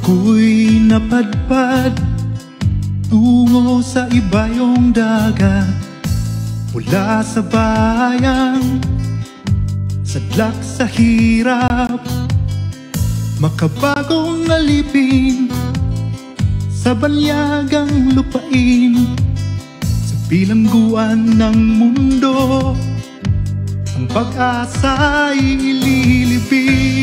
Ako'y napadpad tungo sa ibayong dagat, mula sa bayang sadlak sa hirap, makabagong alipin sa banyagang lupain, sa bilangguan ng mundo ang pag-asa'y ililibing.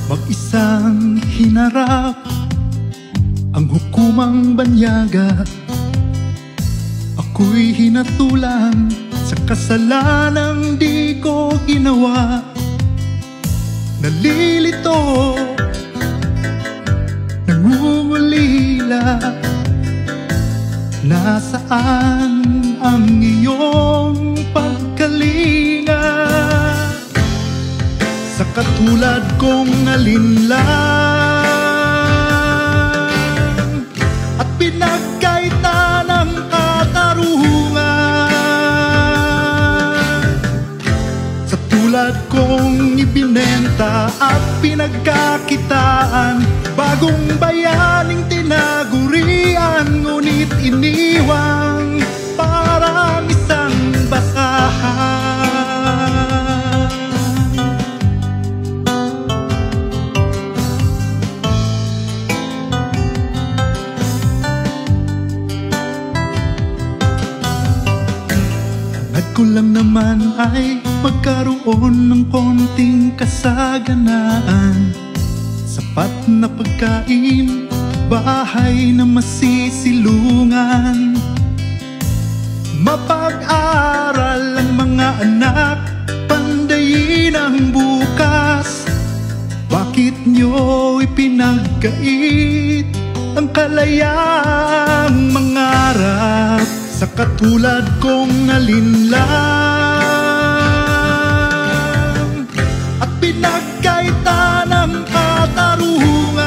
Mag-isang hinarap ang hukumang banyaga, ako'y hinatulan sa kasalanang di ko ginawa. Nalilito, nangungulila, nasaan ang iyong pagkalinga? Sa katulad kong alinlang at pinagkaita ng katarungan, sa tulad kong ibinenta at pinagkakitaan, bagong bayaning tinagurian, ngunit iniwang parang isang basahan. Hangad ko lang naman ay magkaroon ng konting kasaganaan, sapat na pagkain, bahay na masisilungan, mapag-aral ang mga anak, pandayin ang bukas. Bakit nyo ipinagkait ang kalayaang mangarap? Sa katulad kong alinlang at pinagkaita ng katarungan,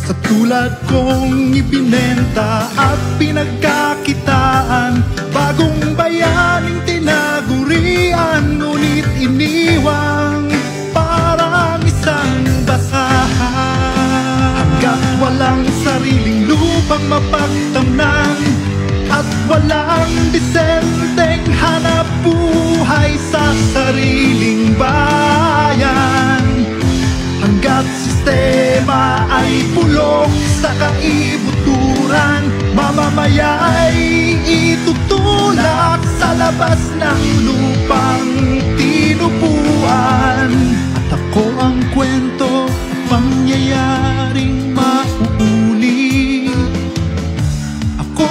sa tulad kong ibinenta at pinagkakitaan, bagong bayaning tinagurian, ngunit iniwang parang isang basahan. Hanggat walang sariling lupang mapagtamnan at walang disenteng hanap buhay sa sariling bayan, hanggat sistema ay bulok sa kaibuturan, mamamaya'y itutulak sa labas ng lupang tinubuan. At ako ang kwento at pangyayaring mauuli, ako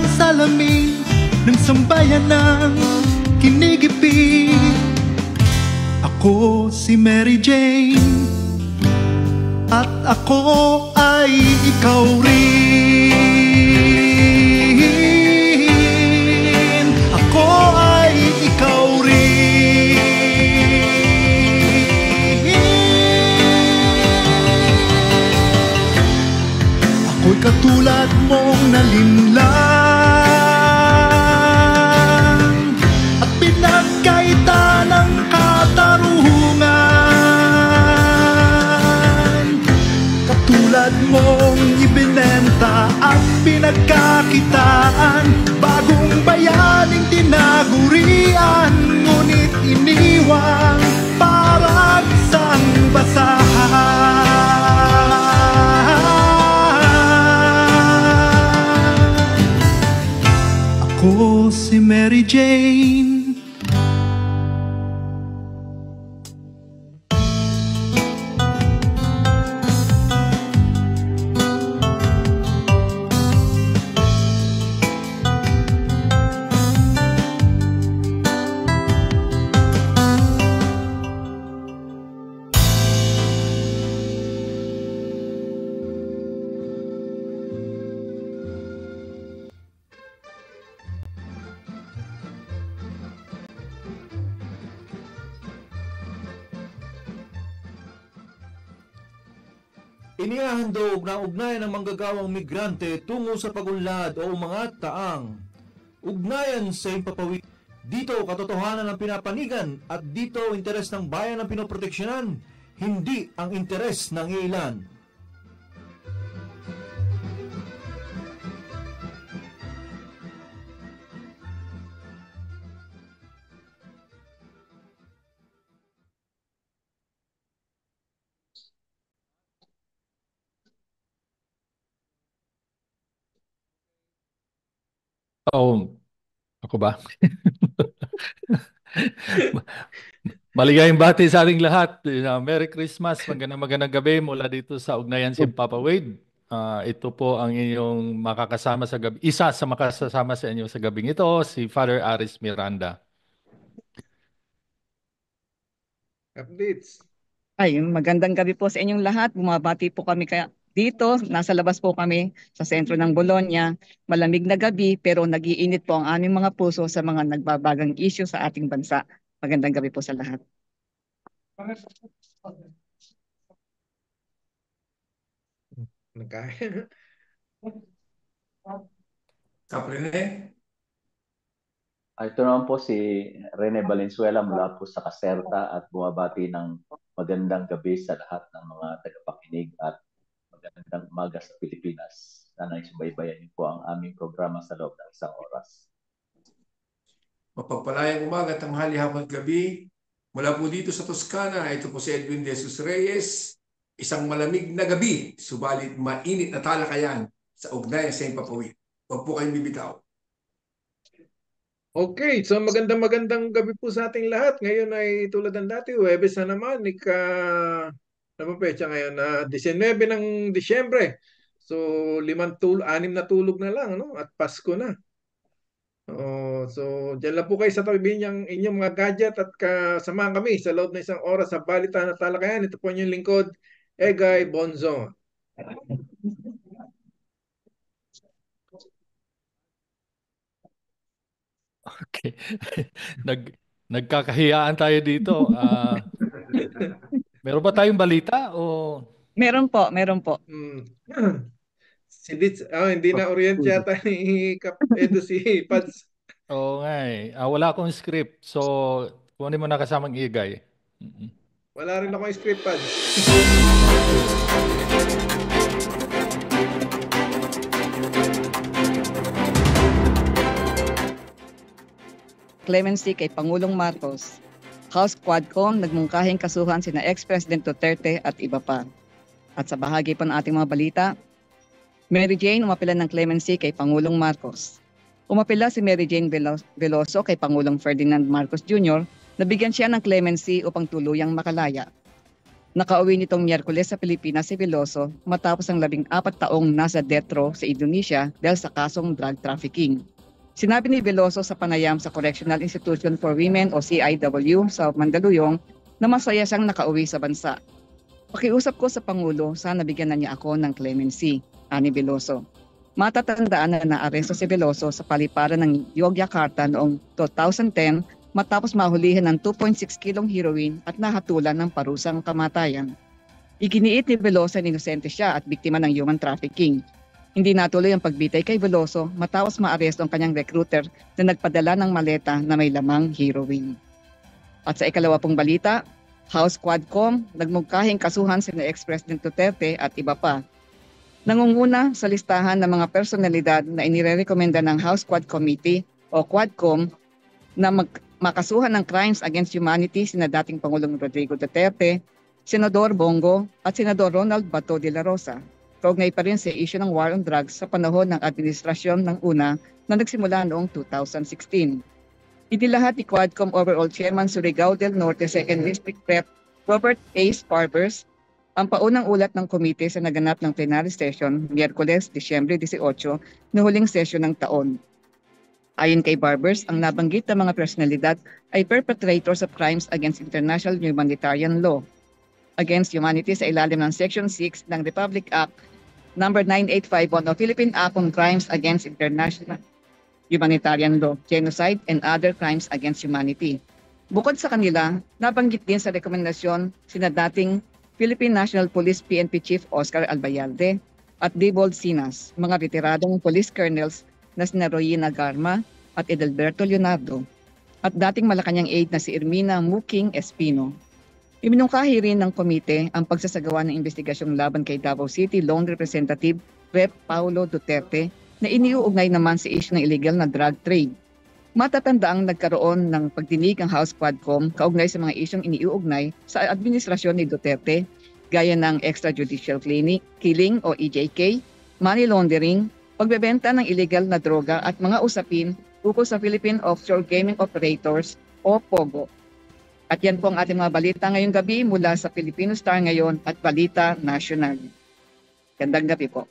ang salamin ng sambayan ng kinigipit. Ako si Mary Jane at ako ay ikaw rin. Ako ay ikaw rin. Ako'y katulad mong nalinlang at pinagkaita ng katarungan, katulad mong ibinenta at pinagkakitaan, bagong bayaning tinagurian, ngunit iniwang parang isang basahan. Ako si Mary Jane. Inihahandog na ugnayan ng manggagawang migrante tungo sa pagunlad o mga taang Ugnayan sa impapawid. Dito katotohanan ang pinapanigan at dito interes ng bayan ang pinoproteksyonan, hindi ang interes ng ilan. Oh, ako ba? Maligayang bati sa ating lahat. Merry Christmas, magandang gabi mula dito sa Ugnayan si Papa Wade. Ito po ang inyong makakasama sa gabi. Isa sa makakasama sa inyo sa gabing ito, si Father Aris Miranda. Updates. Ay, magandang gabi po sa inyong lahat. Bumabati po kami kaya dito. Nasa labas po kami sa sentro ng Bologna. Malamig na gabi pero nagiinit po ang aming mga puso sa mga nagbabagang issue sa ating bansa. Magandang gabi po sa lahat. Nagkaya. Kaprine? Ito naman po si Rene Valenzuela mula po sa Caserta at bumabati ng magandang gabi sa lahat ng mga tagapakinig at magandang umaga sa Pilipinas. Sana isubaybayan niyo po ang aming programa sa loob ng isang oras. Mapagpalayang umaga, tanghali, hapon at gabi. Mula po dito sa Toscana, ito po si Edwin De Jesus Reyes. Isang malamig na gabi, subalit mainit na talakayan sa Ugnayan sa Impapawid. Huwag po kayong bibitaw. Okay, so magandang gabi po sa ating lahat. Ngayon ay tulad ng dati, Huwebes na naman, ano ba pecha ngayon? 19 ng Disyembre. So 6 na tulog na lang, no? At Pasko na. So diyan lang po kayo sa tabi niyang inyong mga gadget at kasamahan kami sa loob ng isang oras sa Balitaan at Talakayan. Ito po inyong lingkod, Egay Bonzon. Okay. Nagkakahiyaan tayo dito. Meron ba tayong balita o Meron po, meron po. Hindi na orient yata ni Kap Edo si Pads. Oo nga eh. Wala akong script. So, kunin mo na kasamang igay. Wala rin akong script, Pads. Clemency kay Pangulong Marcos. House Quadcom nagmungkahing kasuhan sina ex-President Duterte at iba pa. At sa bahagi pa ng ating mga balita, Mary Jane umapila ng clemency kay Pangulong Marcos. Umapila si Mary Jane Veloso kay Pangulong Ferdinand Marcos Jr. na bigyan siya ng clemency upang tuluyang makalaya. Nakauwi nitong Miyerkules sa Pilipinas si Veloso matapos ang 14 taong nasa death row sa Indonesia dahil sa kasong drug trafficking. Sinabi ni Veloso sa panayam sa Correctional Institution for Women o CIW sa Mandaluyong na masaya siyang nakauwi sa bansa. Pakiusap ko sa Pangulo, sana bigyan na niya ako ng clemency, ani Veloso. Matatandaan na naaresto si Veloso sa paliparan ng Yogyakarta noong 2010 matapos mahulihan ng 2.6 kilong heroin at nahatulan ng parusang kamatayan. Iginiit ni Veloso na inosente siya at biktima ng human trafficking. Hindi natuloy ang pagbitay kay Veloso matapos maaresto ang kanyang recruiter na nagpadala ng maleta na may lamang heroin. At sa ikalawa pong balita, House Quadcom nagmungkahing kasuhan sina ex-President Duterte at iba pa. Nangunguna sa listahan ng mga personalidad na inirekomenda ng House Quad Committee o Quadcom na makasuhan ng crimes against humanity sina dating Pangulong Rodrigo Duterte, Senador Bongo at Senador Ronald Bato de la Rosa. Kaugnay pa rin sa issue ng war on drugs sa panahon ng administrasyon ng una na nagsimula noong 2016. Inilahat ni Quadcom Overall Chairman Surigao del Norte 2nd District Rep. Robert A. Sparbers ang paunang ulat ng komite sa naganap ng plenary session Miyerkules, Disyembre 18 na huling sesyon ng taon. Ayon kay Barbers, ang nabanggit na mga personalidad ay perpetrators of crimes against international humanitarian law, against humanity sa ilalim ng Section 6 ng Republic Act No. 9851 o Philippine Act on Crimes Against International Humanitarian Law, Genocide and Other Crimes Against Humanity. Bukod sa kanila, nabanggit din sa rekomendasyon sina dating Philippine National Police PNP Chief Oscar Albayalde at Dibold Sinas, mga retiradong police colonels na sina Royina Garma, at Edelberto Leonardo at dating Malacanang aide na si Ermina Muking Espino. Iminungkahi rin ng komite ang pagsasagawa ng investigasyong laban kay Davao City Lone Representative Rep. Paulo Duterte na iniuugnay naman sa issue ng illegal na drug trade. Matatandaang nagkaroon ng pagdinig ang House Quadcom kaugnay sa mga isyong iniuugnay sa administrasyon ni Duterte gaya ng extrajudicial killing o EJK, money laundering, pagbebenta ng illegal na droga at mga usapin ukol sa Philippine Offshore Gaming Operators o POGO. At yan po ang ating mga balita ngayong gabi mula sa Filipino Star Ngayon at Balita National. Gandang gabi po.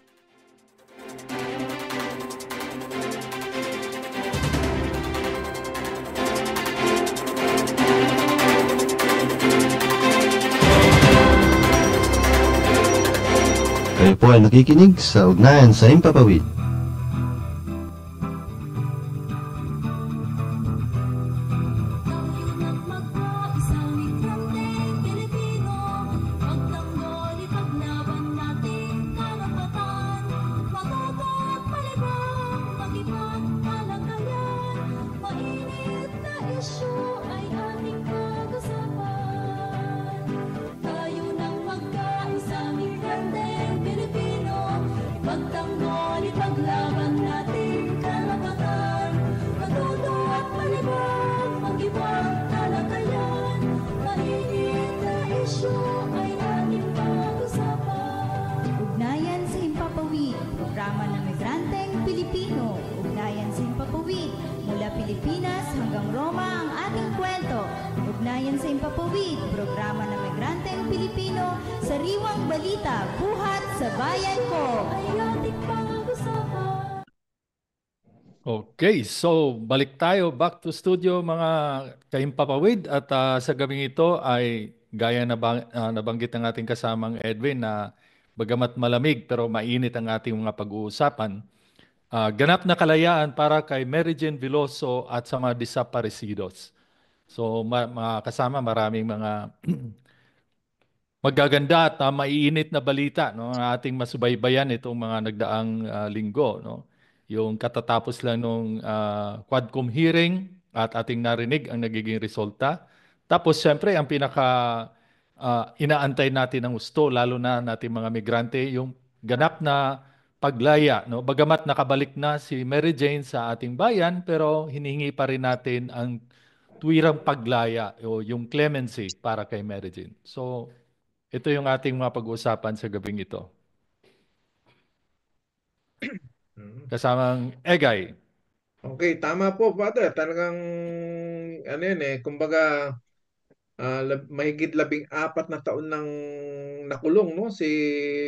Kayo po ay nakikinig sa Ugnayan sa Himpapawid. Pilipinas hanggang Roma ang ating kwento. Ugnayan sa Himpapawid, programa ng migranteng Pilipino, sariwang balita, buhat sa bayan ko. Ay ating pag-usapan. Okay, so balik tayo back to studio mga kahimpapawid at sa gabing ito ay gaya na nabanggit ng ating kasamang Edwin na bagamat malamig pero mainit ang ating mga pag-uusapan. Ganap na kalayaan para kay Mary Jane Veloso at sa mga desaparecidos. So mga kasama maraming mga magaganda at maiinit na balita no, ang ating masubaybayan itong mga nagdaang linggo. No? Yung katatapos lang nung Quadcom hearing at ating narinig ang nagiging resulta. Tapos siyempre ang pinaka inaantay natin ng gusto, lalo na nating mga migrante, yung ganap na paglaya. No? Bagamat nakabalik na si Mary Jane sa ating bayan, pero hinihingi pa rin natin ang tuwirang paglaya o yung clemency para kay Mary Jane. So, ito yung ating mga pag-uusapan sa gabing ito. Kasamang Egay. Okay, tama po, Father. Talagang, ano yun kumbaga, mahigit 14 na taon nang nakulong no si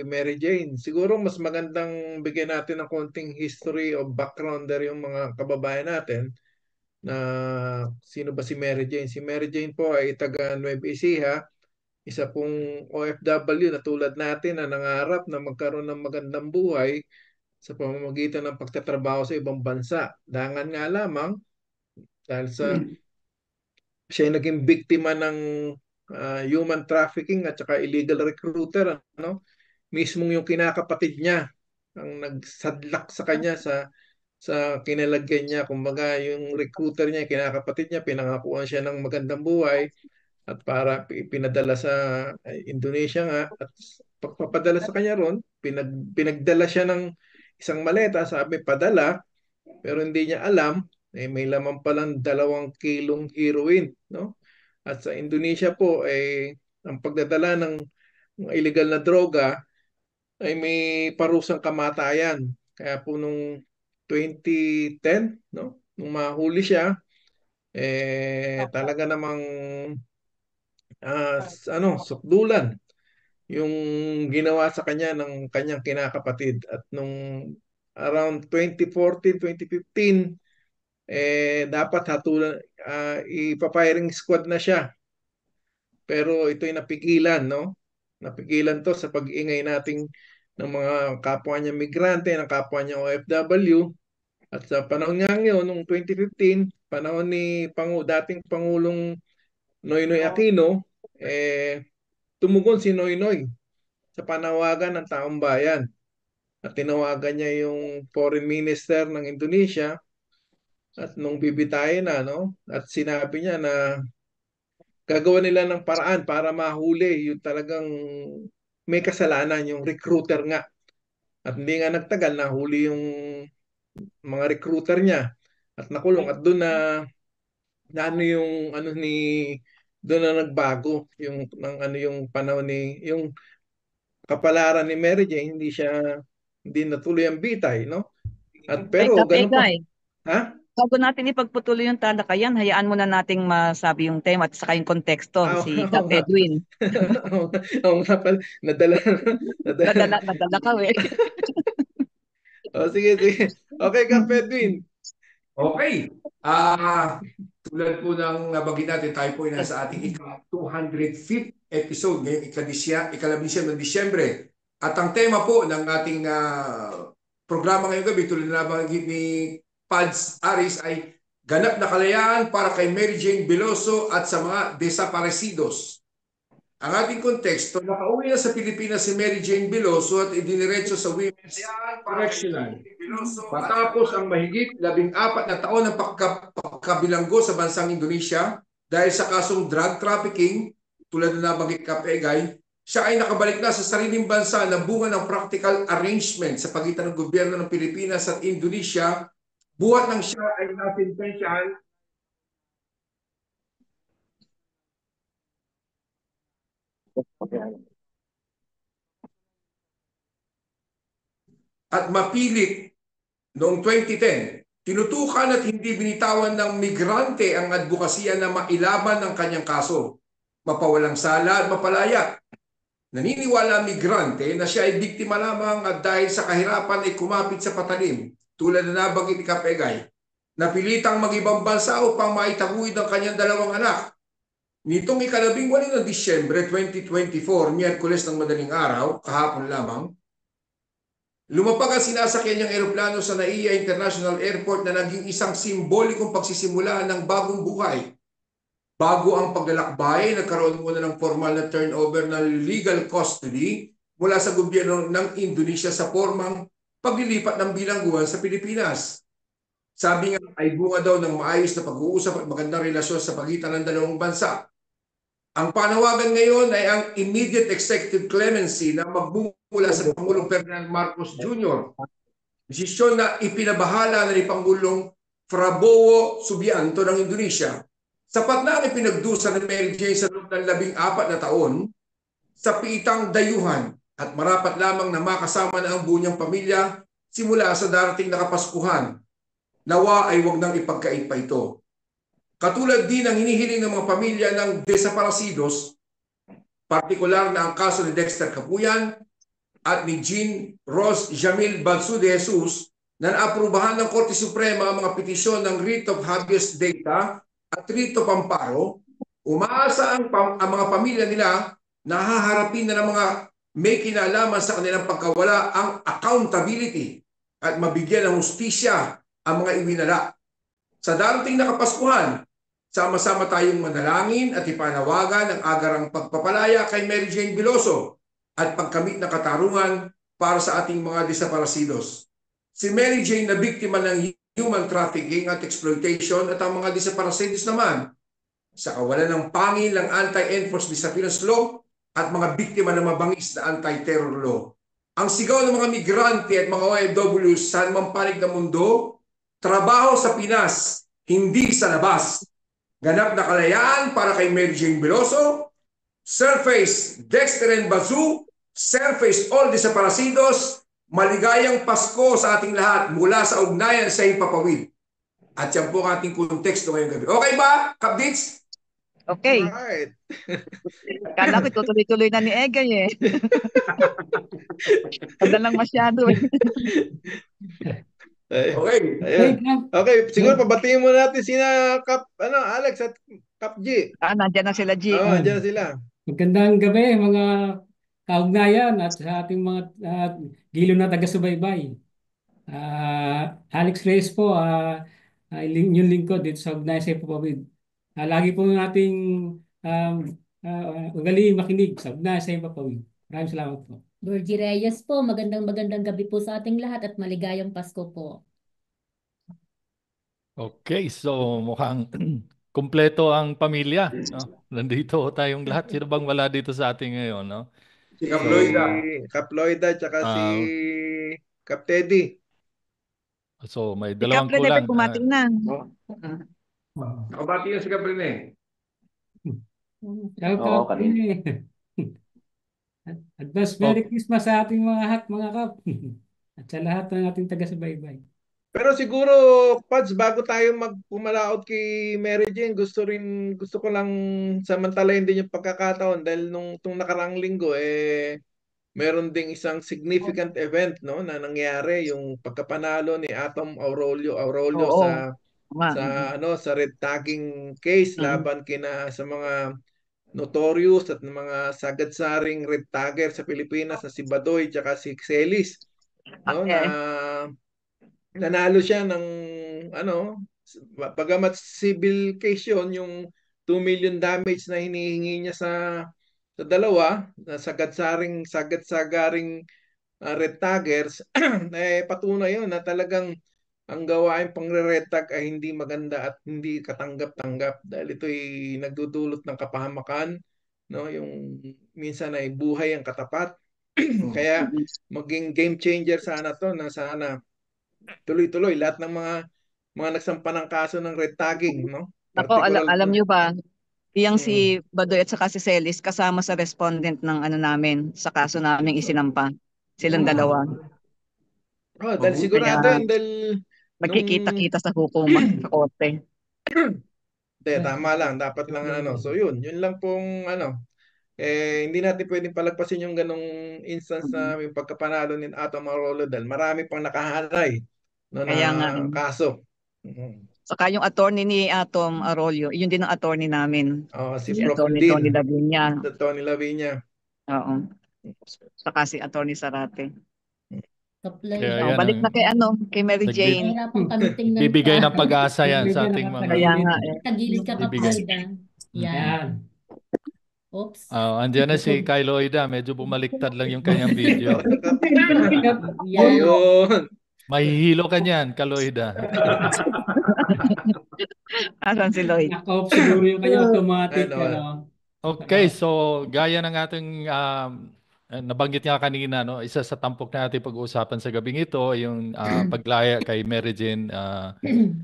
Mary Jane. Siguro mas magandang bigyan natin ng konting history o backgrounder yung mga kababayan natin na sino ba si Mary Jane. Si Mary Jane po ay taga Nueva Ecija, isa pong OFW na tulad natin na nangarap na magkaroon ng magandang buhay sa pamamagitan ng pagtatrabaho sa ibang bansa. Dangan nga lamang dahil sa siya ay naging biktima ng human trafficking at saka illegal recruiter, ano? Mismong yung kinakapatid niya ang nagsadlak sa kanya sa kinalagyan niya. Kumbaga, yung recruiter niya, kinakapatid niya, pinangakuan siya ng magandang buhay at para pinadala sa Indonesia nga at pagpapadala sa kanya ron, pinagdala siya ng isang maleta, sabi padala, pero hindi niya alam may laman palang 2 kilong heroin, no? At sa Indonesia po ang pagdadala ng illegal na droga ay may parusang kamatayan. Kaya po nung 2010, no, nung mahuli siya, talaga namang sukdulan yung ginawa sa kanya ng kanyang kinakapatid. At nung around 2014, 2015, dapat hatulan, ipapiring squad na siya. Pero ito'y napigilan, no? Napigilan to sa pag-ingay nating ng mga kapwa niya migrante, ng kapwa niya OFW. At sa panahon nga ngayon, noong 2015, panahon ni dating Pangulong Noynoy Aquino, tumugon si Noynoy sa panawagan ng taong bayan. At tinawagan niya yung foreign minister ng Indonesia At nung bibitayin na, no? At sinabi niya na gagawa nila ng paraan para mahuli yung talagang may kasalanan, yung recruiter nga. At hindi nga nagtagal, nahuli yung mga recruiter niya at nakulong. At doon na ano yung ano ni doon na nagbago yung ng ano yung panahon ni yung kapalaran ni Mary Jane, hindi natuloy ang bitay, no? At Ay, pero ganun pa. Kapegay, Ha? bago natin ipagpatuloy yung talakayan, hayaan muna nating masabi yung tema at saka yung konteksto, si Oo Kap nga. Edwin. Oo nga pala. Nadala. Nadala ka, eh. Sige, sige. Okay ka, Pedwin. Okay. Tulad po ng nabanggit natin, tayo po ay nasa ating ika-205th episode ngayong ikalabinsyam ng Disyembre. At ang tema po ng ating programa ngayong gabi, tulad na nabanggit ni Pads Aris, ay ganap na kalayaan para kay Mary Jane Veloso at sa mga desaparecidos. Ang ating konteksto, nakauwi na sa Pilipinas si Mary Jane Veloso at idiniretso sa Women's Correctional. Matapos ang mahigit 14 na taon ng pagkabilanggo sa bansang Indonesia dahil sa kasong drug trafficking, tulad na nabanggit Kapegay, siya ay nakabalik na sa sariling bansa na bunga ng practical arrangement sa pagitan ng gobyerno ng Pilipinas at Indonesia, buhat ng siya ay nasintensyahan at mapilit noong 2010. Tinutukan at hindi binitawan ng migrante ang advokasya na mailaban ng kanyang kaso. Mapawalang sala at mapalaya. Naniniwala ang migrante na siya ay biktima lamang at dahil sa kahirapan ay kumapit sa patalim, tulad na nabanggit ni Kapegay. Napilitang mag-ibang bansa upang maitaguyod ang kanyang dalawang anak. Nitong ika-18 ng Disyembre 2024, Miyerkules ng madaling araw, kahapon lamang, lumapag ang sinasakyan niyang eroplano sa NAIA International Airport na naging isang simbolikong pagsisimula ng bagong buhay. Bago ang paglalakbay, nagkaroon muna ng formal na turnover ng legal custody mula sa gobyerno ng Indonesia sa formang paglilipat ng bilangguan sa Pilipinas. Sabi nga ay bunga daw ng maayos na pag-uusap at magandang relasyon sa pagitan ng dalawang bansa. Ang panawagan ngayon ay ang immediate executive clemency na magbumula sa Pangulong Ferdinand Marcos Jr. Desisyon na ipinabahala na ni Pangulong Prabowo Subianto ng Indonesia. Sapat na ang ipinagdusa ni Mary Jane sa loob ng 14 na taon sa piitang dayuhan at marapat lamang na makasama na ang buo niyang pamilya simula sa darating na Kapaskuhan. Nawa ay wag nang ipagkait pa ito. Katulad din ang hinihiling ng mga pamilya ng desaparecidos, partikular na ang kaso ni Dexter Capuyan at ni Jean Ros Jamil Balsu de Jesus na naaprubahan ng Korte Suprema ang mga petisyon ng writ of habeas data at writ of amparo, umaasa ang mga pamilya nila na haharapin na ng mga may kinalaman sa kanilang pagkawala ang accountability at mabigyan ng hustisya ang mga iwinala. Sa darating na Kapaskuhan, sama-sama tayong manalangin at ipanawagan ang agarang pagpapalaya kay Mary Jane Veloso at pagkamit ng katarungan para sa ating mga desaparecidos. Si Mary Jane na biktima ng human trafficking at exploitation at ang mga desaparecidos naman sa kawalan ng pangil ng anti-enforced disappearance law at mga biktima ng mabangis na anti-terror law. Ang sigaw ng mga migrante at mga OFWs sa anumang panig ng mundo, trabaho sa Pinas, hindi sa labas. Ganap na kalayaan para kay Mary Jane Veloso, surface Dexter and Bazoo, surface all desaparecidos, maligayang Pasko sa ating lahat mula sa ugnayan sa Himpapawid. At yan po ang ating konteksto ngayong gabi. Okay ba, Kapdits? Okay. Alright. Kala ko tutuloy-tuloy na ni Egay, eh. Kada lang masyado, eh. Okay. Ayun. Okay, siguro pabatiin mo natin sina Alex at Kap G. Nandiyan na sila, G. Nandiyan na sila. Magandang gabi mga kaugnayan at sa ating mga gilo na taga-subaybay. Alex Reyes po, yung lingkod dito sa Ugnayan sa Himpapawid. Lagi po nating ugali makinig sa Ugnayan sa Himpapawid. Maraming salamat po. Georgie Reyes po, magandang gabi po sa ating lahat at maligayang Pasko po. Okay, so mukhang kumpleto ang pamilya, no? Nandito tayong lahat. Sino bang wala dito sa atin ngayon, no? Si Si So, Caploida. Kaploida tsaka si ah, Kap Teddy. so may Si Cap dalawang Reneve kulang. bumating na. Nakabati yan si Caprine. Shout Oo, out din kanina. eh. Advance Merry Oh, Christmas sa ating mga mga kap. At sa lahat ng ating taga-subaybay. Pero siguro, Pads, bago tayo magpumalaot kay Mary Jane, gusto ko lang samantalahin din yung pagkakataon dahil tung nakarang linggo, meron ding isang significant event, no, na nangyari, yung pagkapanalo ni Atom Aurolio Oo. Nga. sa red tagging case Mm. laban sa mga notorious at mga sagad-saring red tagger sa Pilipinas na si Badoy at si Celis, no, na Eh, nanalo siya ng ano, bagamat civil case yun, yung 2 million damage na hinihingi niya sa dalawa na sagad-sagaring red taggers, patunay yun na talagang ang gawain pang-red tag ay hindi maganda at hindi katanggap-tanggap dahil ito'y nagdudulot ng kapahamakan, no, yung minsan ay buhay ang katapat. Kaya maging game changer sana to, na sana tuloy-tuloy lahat ng mga nagsampa ng kaso ng red tagging, no? ako, Particular. alam nyo ba, iyang Mm. si Badoy at saka si Celis kasama sa respondent ng ano namin sa kaso naming isinampa. Silang dalawa. Dahil Mabuti. sigurado Kaya yan dahil nung magkikita-kita sa hukuman sa korte. tama lang, dapat lang ano. So yun lang pong ano, hindi natin pwedeng palagpasin yung ganong instance na yung pagkapanalo ni Atom Arolo dahil marami pang nakahanay, no, na Kaya nga, kaso. Mhm. saka yung attorney ni Atom Arroyo, yun din ang attorney namin. Si Si Prof. attorney Din, Tony Lavinia. Tony Lavinia. Oo. Saka si attorney Sarate. kaya So, yan balik na ang kay Mary Jane. Mahirapan kami tingnan bibigay ka. ng pag-asa yan sa Medyo ating mga Kaya nga Tagilid ka bibigay. Kaploida. Yan. Yan. Oops. Andiyan na si Kylo Ida, medyo bumaliktad lang yung kanyang video. Yan. Ayun. Mahihilo ka niyan, Kaloida. Asan si Lloyd? Naka-off siguro yung kanya automatic. Ano? Okay, so gaya ng ating nabanggit nga kanina, no, isa sa tampok na ating pag-uusapan sa gabing ito yung paglaya kay Mary Jane,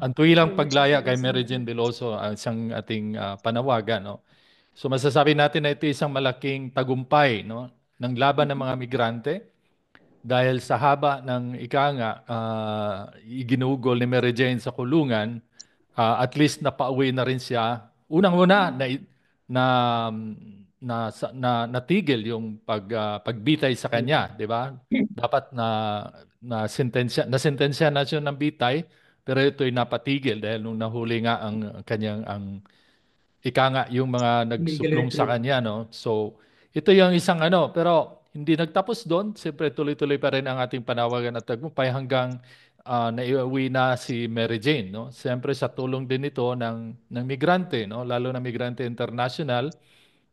ang tuwilang paglaya kay Mary Jane Veloso, ang isang ating panawagan, no. So masasabi natin na ito isang malaking tagumpay, no, ng laban ng mga migrante dahil sa haba ng iginugol ni Mary Jane sa kulungan, at least napauwi na rin siya. Unang-una na natigil yung pagbitay sa kanya, di ba? Dapat na sentensya na siya ng bitay, pero ito'y napatigil dahil nung nahuli nga ang kanyang yung mga nagsuplong sa kanya, no? So ito yung isang pero hindi nagtapos doon. Siyempre tuloy-tuloy pa rin ang ating panawagan at tagumpay hanggang naiuwi na si Mary Jane, no? Siyempre sa tulong din ito ng migrante, no? Lalo na migrante international.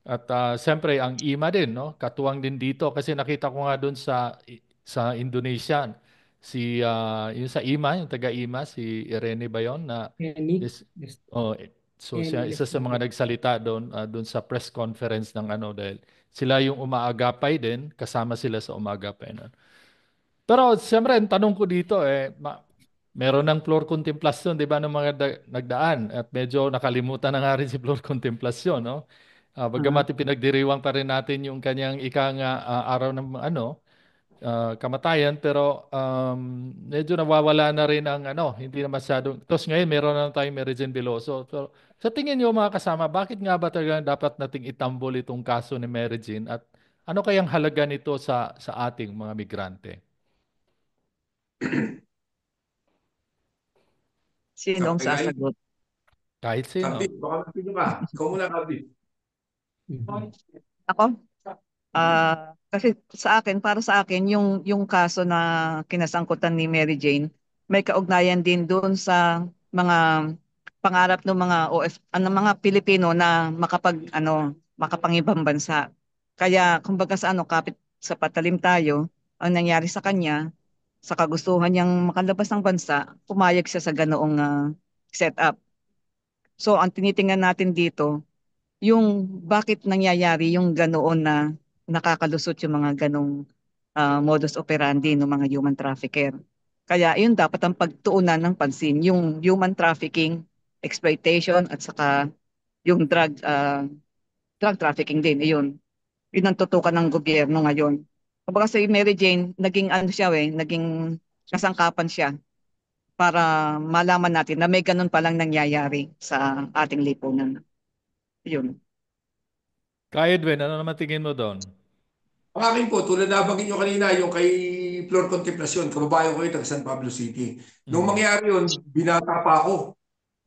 At siyempre ang IMA din, no? Katuwang din dito kasi nakita ko nga doon sa Indonesia yung sa IMA, yung taga-IMA, si Irene ba yun, na so siya isa sa mga nagsalita doon sa press conference ng dahil sila yung umaagapay din, kasama sila sa umaagapay. No? Pero siyempre, ang tanong ko dito meron ng floor contemplasyon, di ba, ng mga nagdaan at medyo nakalimutan na nga rin si floor contemplasyon, no? Bagamat pinagdiriwang pa rin natin yung kanyang araw ng kamatayan, pero medyo nawawala na rin ang hindi na masyadong. Tapos ngayon meron na tayong Mary Jane Veloso. So, sa tingin niyo mga kasama, bakit nga ba talaga dapat nating itambol itong kaso ni Mary Jane at ano kayang halaga nito sa ating mga migrante? Sino ang sasagot? Kahit sino. Kapit, baka mapino ka. Ikaw muna, Kapit. Ako? Kasi para sa akin, yung kaso na kinasangkutan ni Mary Jane, may kaugnayan din doon sa mga pangarap ng mga mga Pilipino na makapangibang bansa. Kaya kumbaga kapit sa patalim tayo, ang nangyari sa kanya, sa kagustuhan niyang makalabas ng bansa, pumayag siya sa ganoong setup. So ang tinitingnan natin dito, yung bakit nangyayari yung ganoon na nakakalusot yung mga ganong modus operandi ng mga human trafficker. Kaya yun dapat ang pagtuunan ng pansin, yung human trafficking, exploitation at saka yung drug trafficking din. Yun ang tutukan ng gobyerno ngayon. Kumbaga si Mary Jane, naging ano siya naging kasangkapan siya para malaman natin na may ganun palang nangyayari sa ating lipunan. Yun. Kay Edwin, ano naman tingin mo doon? Ang akin po, tulad na banggit nyo kanina, yung kay Flor Contemplacion, kababayan ko yun, taga San Pablo City. Nung mangyari yun, binata pa ako.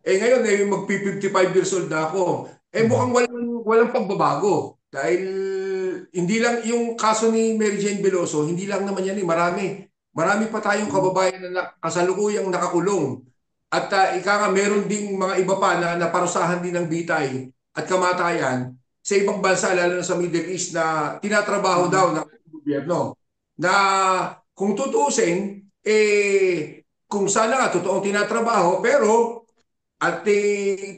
Ngayon, magpi-55 years old na ako. Mukhang walang pagbabago. Dahil hindi lang yung kaso ni Mary Jane Veloso, hindi lang naman yan marami. Marami pa tayong kababayan na kasalukuyang nakakulong. At ika nga, meron ding mga iba pa na naparusahan din ng bitay at kamatayan sa ibang bansa, lalo na sa Middle East, na tinatrabaho daw ng gobyerno. Na kung tutusin, kung sana nga totoong tinatrabaho, pero at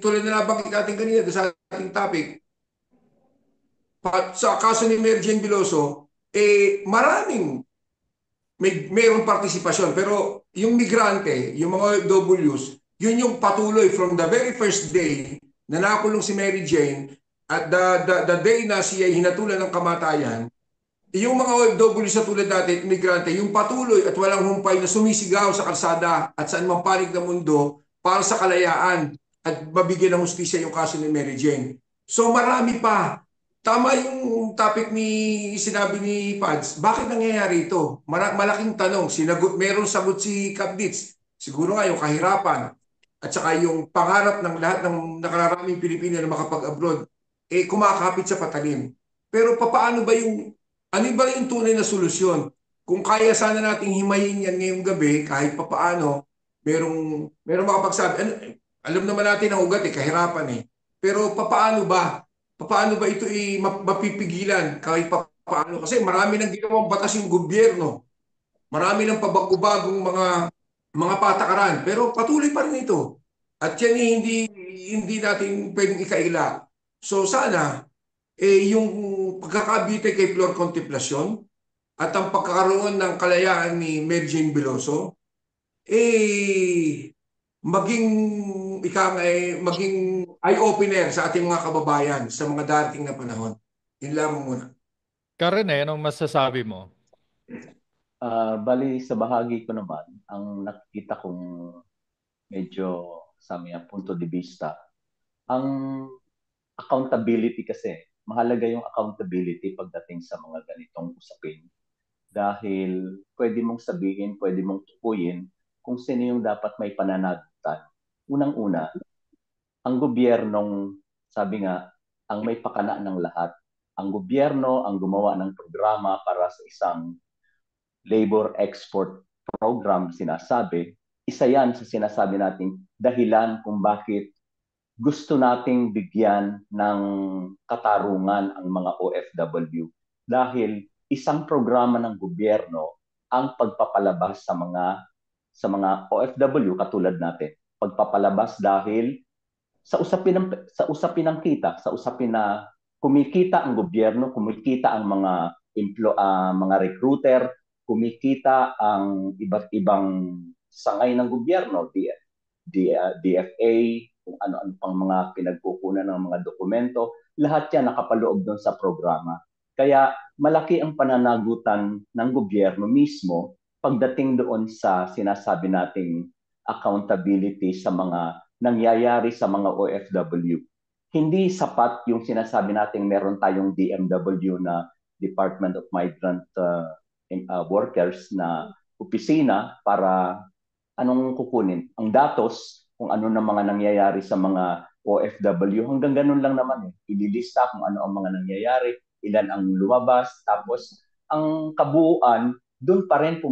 tulad na nabanggit natin kanina sa ating topic, sa kaso ni Mary Jane Veloso, mayroong partisipasyon. Pero yung migrante, yung mga OFWs, yun yung patuloy from the very first day na nakulong si Mary Jane at the day na siya hinatulan ng kamatayan. Yung mga OFW sa tulad natin, migrante, yung patuloy at walang humpay na sumisigaw sa kalsada at saan mang panig ng mundo para sa kalayaan at mabigyan ng hustisya yung kaso ni Mary Jane. So marami pa. Tama yung topic sinabi ni Pads. Bakit nangyayari ito? Malaking tanong. Meron sagot si Kapdits. Siguro nga yung kahirapan at saka yung pangarap ng lahat ng nakararaming Pilipino na makapag-abroad, kumakapit sa patalim. Pero ano ba yung tunay na solusyon? Kung kaya sana nating himayin yan ngayong gabi, kahit papaano, merong makapagsabi. Alam naman natin ang ugat, kahirapan . Pero papaano ba ito mapipigilan kahit papaano? Kasi marami nang ginawang batas yung gobyerno. Marami nang pabagong mga patakaran. Pero patuloy pa rin ito. At yan hindi natin pwedeng ikaila. So sana, yung pagkakabite kay Flor Contemplacion at ang pagkakaroon ng kalayaan ni Mary Jane Veloso, maging eye-opener sa ating mga kababayan sa mga darating na panahon. Yun lamang muna. Karen, anong masasabi mo? Bali, sa bahagi ko naman, ang nakikita kong medyo sa mga punto de vista, ang accountability kasi, mahalaga yung accountability pagdating sa mga ganitong usapin. Dahil pwede mong sabihin, pwede mong tukuyin kung sino yung dapat may pananagutan. Unang-una, ang gobyernong, sabi nga, ang may pakana ng lahat. Ang gobyerno ang gumawa ng programa para sa isang labor export program, sinasabi. Isa yan sa sinasabi natin dahilan kung bakit gusto nating bigyan ng katarungan ang mga OFW. Dahil isang programa ng gobyerno ang pagpapalabas sa mga OFW katulad natin. Pagpapalabas dahil sa usapin ng kita, sa usapin na kumikita ang gobyerno, kumikita ang mga recruiter, kumikita ang iba't ibang sangay ng gobyerno, DFA, kung ano-ano pang mga pinagkukunan ng mga dokumento, lahat yan nakapaloob doon sa programa. Kaya malaki ang pananagutan ng gobyerno mismo pagdating doon sa sinasabi nating accountability sa mga nangyayari sa mga OFW. Hindi sapat yung sinasabi nating meron tayong DMW na Department of Migrant Workers na opisina para anong kukunin? Ang datos kung ano na mga nangyayari sa mga OFW, hanggang ganun lang naman . Ililista kung ano ang mga nangyayari, ilan ang lumabas, tapos ang kabuuan, doon pa rin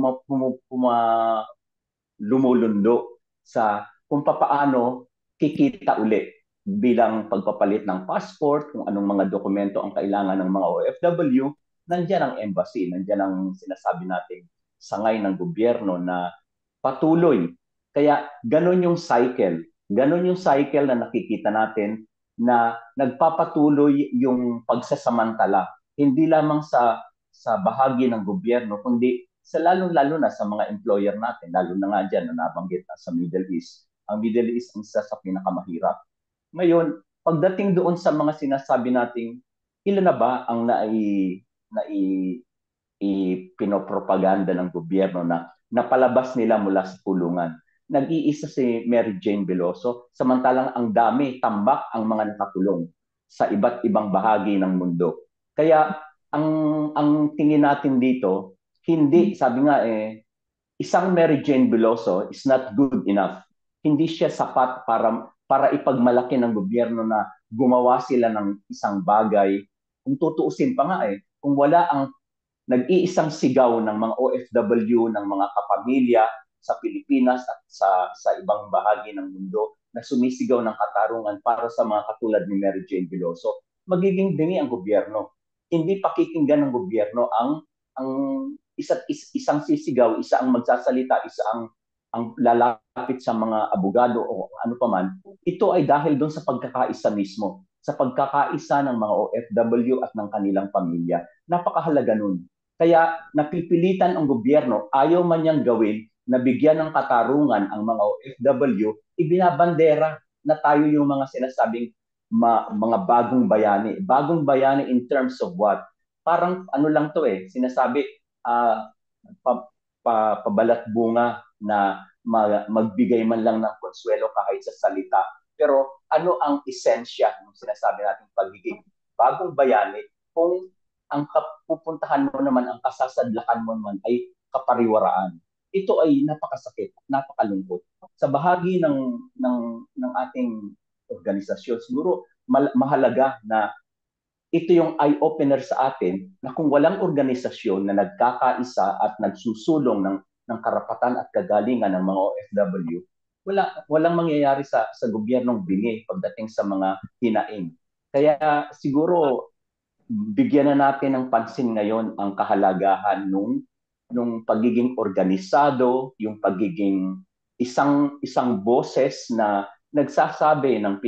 lumulundo sa kung papaano kikita uli bilang pagpapalit ng passport, kung anong mga dokumento ang kailangan ng mga OFW, nandiyan ang embassy, nandiyan ang sinasabi nating sangay ng gobyerno na patuloy. Kaya ganun yung cycle Ganon yung cycle na nakikita natin na nagpapatuloy yung pagsasamantala, hindi lamang sa bahagi ng gobyerno, kundi sa lalong-lalo na sa mga employer natin, lalo na nga dyan na nabanggit na sa Middle East. Ang Middle East ang isa sa pinakamahirap. Ngayon, pagdating doon sa mga sinasabi nating ilan na ba ang pinopropaganda ng gobyerno na napalabas nila mula sa kulungan. Nag-iisa si Mary Jane Veloso, samantalang ang dami, tambak ang mga nakakulong sa iba't ibang bahagi ng mundo. Kaya ang tingin natin dito, hindi, sabi nga isang Mary Jane Veloso is not good enough. Hindi siya sapat para ipagmalaki ng gobyerno na gumawa sila ng isang bagay. Kung tutuusin pa nga kung wala ang nag-iisang sigaw ng mga OFW, ng mga kapamilya sa Pilipinas at sa ibang bahagi ng mundo na sumisigaw ng katarungan para sa mga katulad ni Mary Jane Veloso, magiging dingi ang gobyerno. Hindi pakikinggan ng gobyerno ang isang sisigaw, isa ang magsasalita, isa ang lalapit sa mga abogado o ano paman. Ito ay dahil doon sa pagkakaisa mismo, sa pagkakaisa ng mga OFW at ng kanilang pamilya. Napakahalaga nun. Kaya napipilitan ang gobyerno, ayaw man niyang gawin, na bigyan ng katarungan ang mga OFW, ibinabandera na tayo yung mga sinasabing mga bagong bayani. Bagong bayani in terms of what? Parang ano lang to sinasabi, pabalat bunga na magbigay man lang ng konsuelo kahit sa salita. Pero ano ang esensya ng sinasabi natin pagiging bagong bayani kung ang pupuntahan mo naman, ang kasasadlakan mo naman ay kapariwaraan? Ito ay napakasakit, napakalungkot. Sa bahagi ng ating organisasyon, siguro mahalaga na ito yung eye-opener sa atin na kung walang organisasyon na nagkakaisa at nagsusulong ng karapatan at kagalingan ng mga OFW, walang mangyayari sa gobyernong bingi pagdating sa mga hinaing. Kaya siguro bigyan na natin ng pansin ngayon ang kahalagahan nung pagiging organisado, yung pagiging isang boses na nagsasabi ng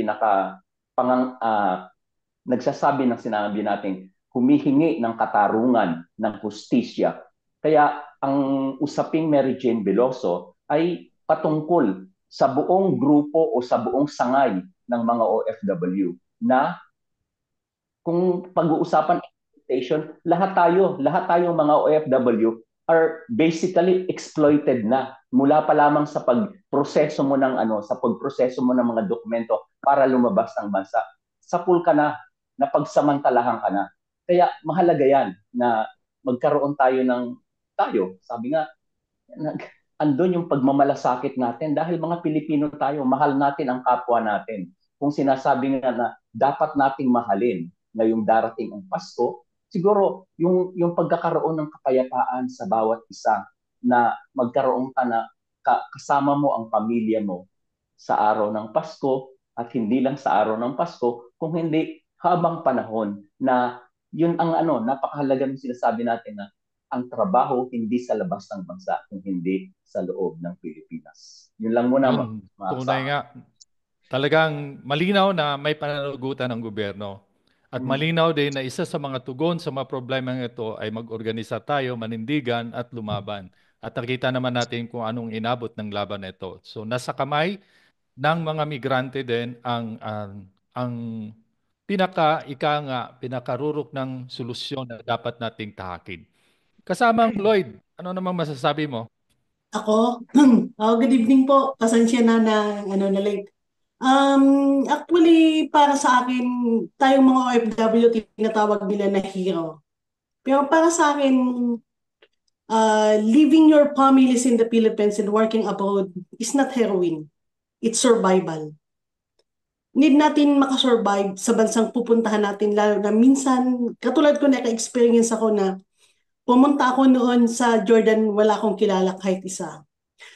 nagsasabi ng sinabi natin, humihingi ng katarungan, ng hustisya. Kaya ang usaping Mary Jane Veloso ay patungkol sa buong grupo o sa buong sangay ng mga OFW na kung pag-uusapan exploitation, lahat tayo mga OFW are basically exploited na mula pa lamang sa pagproseso mo ng mga dokumento para lumabas ng bansa. Sapul ka na pagsamantalahan ka na. Kaya mahalaga yan na magkaroon tayo, sabi nga, andun yung pagmamalasakit natin dahil mga Pilipino tayo, mahal natin ang kapwa natin. Kung sinasabi nga na dapat nating mahalin ngayong darating ang Pasko, siguro yung pagkakaroon ng kapayapaan sa bawat isa na magkaroon ka na kasama mo ang pamilya mo sa araw ng Pasko at hindi lang sa araw ng Pasko, kung hindi habang panahon na yun ang napakahalaga ng sinasabi natin na ang trabaho hindi sa labas ng bansa kung hindi sa loob ng Pilipinas. Yun lang muna. Tunay nga. Talagang malinaw na may pananagutan ng gobyerno. At malinaw din na isa sa mga tugon sa mga problemang ito ay mag-organisa tayo, manindigan at lumaban. At nakita naman natin kung anong inabot ng laban na ito. So nasa kamay ng mga migrante din ang pinakarurok ng solusyon na dapat nating tahakin. Kasamang Lloyd, ano namang masasabi mo? Ako? Good evening po. Pasensya na na late. Actually, para sa akin, tayong mga OFW, tinatawag nila na hero. Pero para sa akin, leaving your families in the Philippines and working abroad is not heroin. It's survival. Need natin makasurvive sa bansang pupuntahan natin, lalo na minsan, katulad ko naka-experience ako na pumunta ako noon sa Jordan, wala akong kilala kahit isa.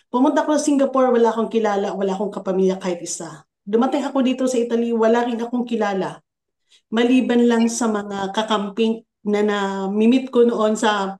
Pumunta ako sa Singapore, wala akong kilala, wala akong kapamilya kahit isa. Dumating ako dito sa Italy, wala rin akong kilala. Maliban lang sa mga kakamping na namimit ko noon sa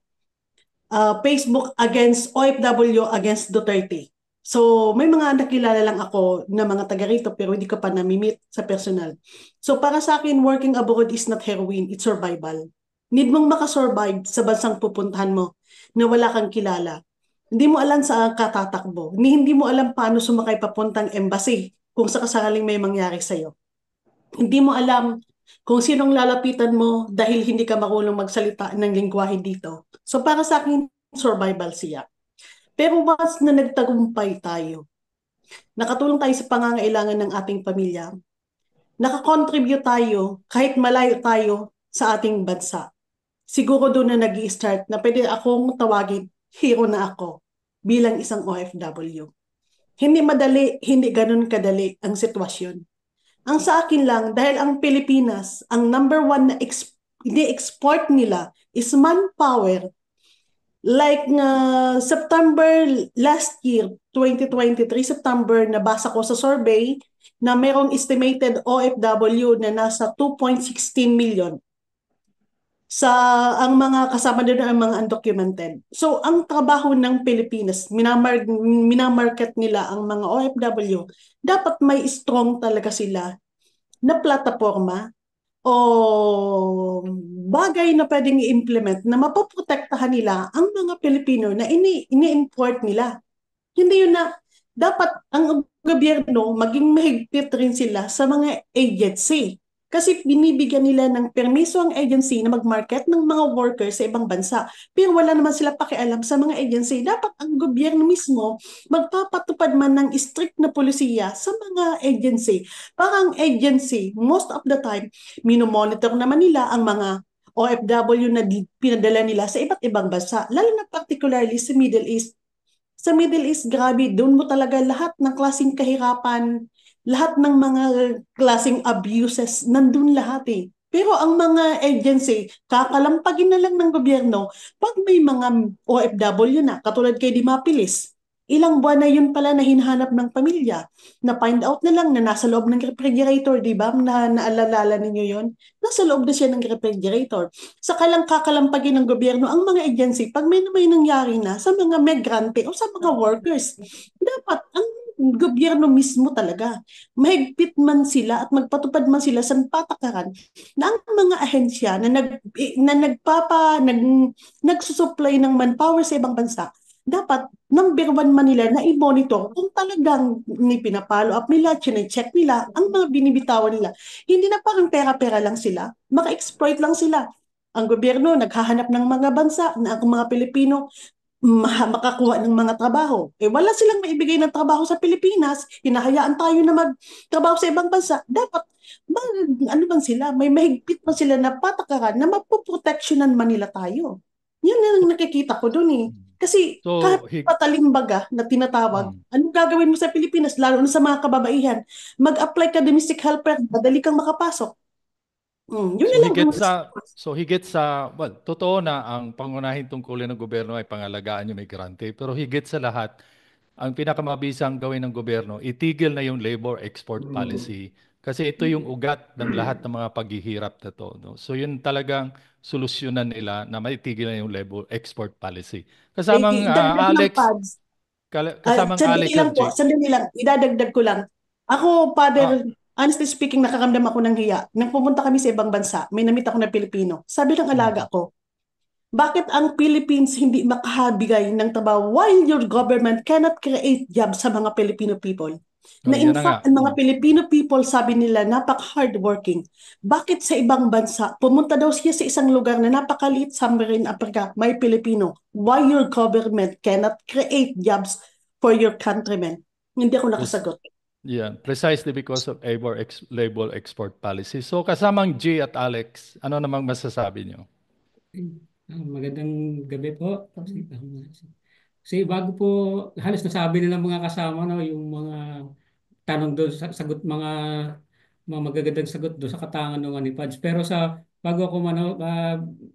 Facebook against OFW against Duterte. So, may mga nakilala lang ako na mga taga rito pero hindi ko pa nami-meet sa personal. So, para sa akin, working abroad is not heroin, it's survival. Need mong makasurvive sa bansang pupuntahan mo na wala kang kilala. Hindi mo alam saan ka tatakbo. Hindi mo alam paano sumakay papuntang embassy kung sakaling may mangyari sa'yo. Hindi mo alam kung sinong lalapitan mo dahil hindi ka marunong magsalita ng lingwahe dito. So para sa akin, survival siya. Pero once na nagtagumpay tayo, nakatulong tayo sa pangangailangan ng ating pamilya, nakakontribute tayo kahit malayo tayo sa ating bansa. Siguro doon na nag-i-start na pwede akong tawagin, hero na ako bilang isang OFW. Hindi madali, hindi ganun kadali ang sitwasyon. Ang sa akin lang, dahil ang Pilipinas, ang number one na export nila is manpower. Like September last year, 2023, September, nabasa ko sa survey na mayroong estimated OFW na nasa 2.16 million. Ang mga kasama doon ang mga undocumented. So, ang trabaho ng Pilipinas, minamarket nila ang mga OFW, dapat may strong talaga sila na plataforma o bagay na pwedeng i-implement na mapoprotektahan nila ang mga Pilipino na ini-import nila. Hindi yun na dapat ang gobyerno maging mahigpit rin sila sa mga agency. Kasi binibigyan nila ng permiso ang agency na mag-market ng mga workers sa ibang bansa. Pero wala naman sila pakialam sa mga agency. Dapat ang gobyerno mismo magpapatupad man ng strict na polisiya sa mga agency. Parang agency, most of the time, minomonitor naman nila ang mga OFW na pinadala nila sa iba't ibang bansa. Lalo na particularly sa Middle East. Sa Middle East, grabe, doon mo talaga lahat ng klaseng kahirapan, lahat ng mga klaseng abuses, nandun lahat eh. Pero ang mga agency, kakalampagin na lang ng gobyerno pag may mga OFW na, katulad kay Dimapilis. Ilang buwan na yun pala na hinahanap ng pamilya. Na-find out na lang na nasa loob ng refrigerator, di ba? Naalala ninyo yun? Nasa loob na siya ng refrigerator. Saka lang kakalampagin ng gobyerno ang mga agency pag may nangyari na sa mga migrante o sa mga workers. Dapat ang gobyerno mismo talaga. Mahigpit man sila at magpatupad man sila sa patakaran na ang mga ahensya na nagsusupply ng manpower sa ibang bansa, dapat number one man nila na i-monitor kung talagang pinapalo up nila, chine-check nila ang mga binibitawan nila. Hindi na parang pera-pera lang sila, maka-exploit lang sila. Ang gobyerno naghahanap ng mga bansa na ang mga Pilipino makakuha ng mga trabaho. Wala silang maibigay ng trabaho sa Pilipinas, hinahayaan tayo na magtrabaho sa ibang bansa. Dapat, ano man sila, may mahigpit man sila na patakaran na mapoproteksyonan man nila tayo. Yan ang nakikita ko doon eh. Kasi kahit patalimbaga na tinatawag, anong gagawin mo sa Pilipinas, lalo na sa mga kababaihan, mag-apply ka domestic helper, madali kang makapasok. Yun na lang. Higit sa, well, totoo na ang pangunahing tungkulin ng gobyerno ay pangalagaan yung migrante. Pero higit sa lahat, ang pinakamabisang gawin ng gobyerno, itigil na yung labor export policy. Kasi ito yung ugat ng lahat ng mga paghihirap na to. No? So yun talagang solusyonan nila na maitigil na yung labor export policy. Kasamang Alex, sandali lang, idadagdag ko lang. Ako, Father, honestly speaking, nakakamdam ako ng hiya. Nang pumunta kami sa ibang bansa, may namit ako na Pilipino. Sabi ng alaga ko, bakit ang Philippines hindi makahabigay ng trabaho while your government cannot create jobs sa mga Filipino people? Na in fact, ang mga Filipino people, sabi nila, napaka-hardworking. Bakit sa ibang bansa, pumunta daw siya sa isang lugar na napakaliit, somewhere in Africa, may Pilipino. Why your government cannot create jobs for your countrymen? Hindi ako nakasagot. Yeah, precisely because of labor export policy. So kasamang G at Alex, ano namang masasabi niyo? Magandang gabi po. Kasi bago po, halos nasabi nila mga kasama, no, yung mga tanong doon, sagot, mga magagandang sagot doon sa katangan ni Pads. Pero bago ako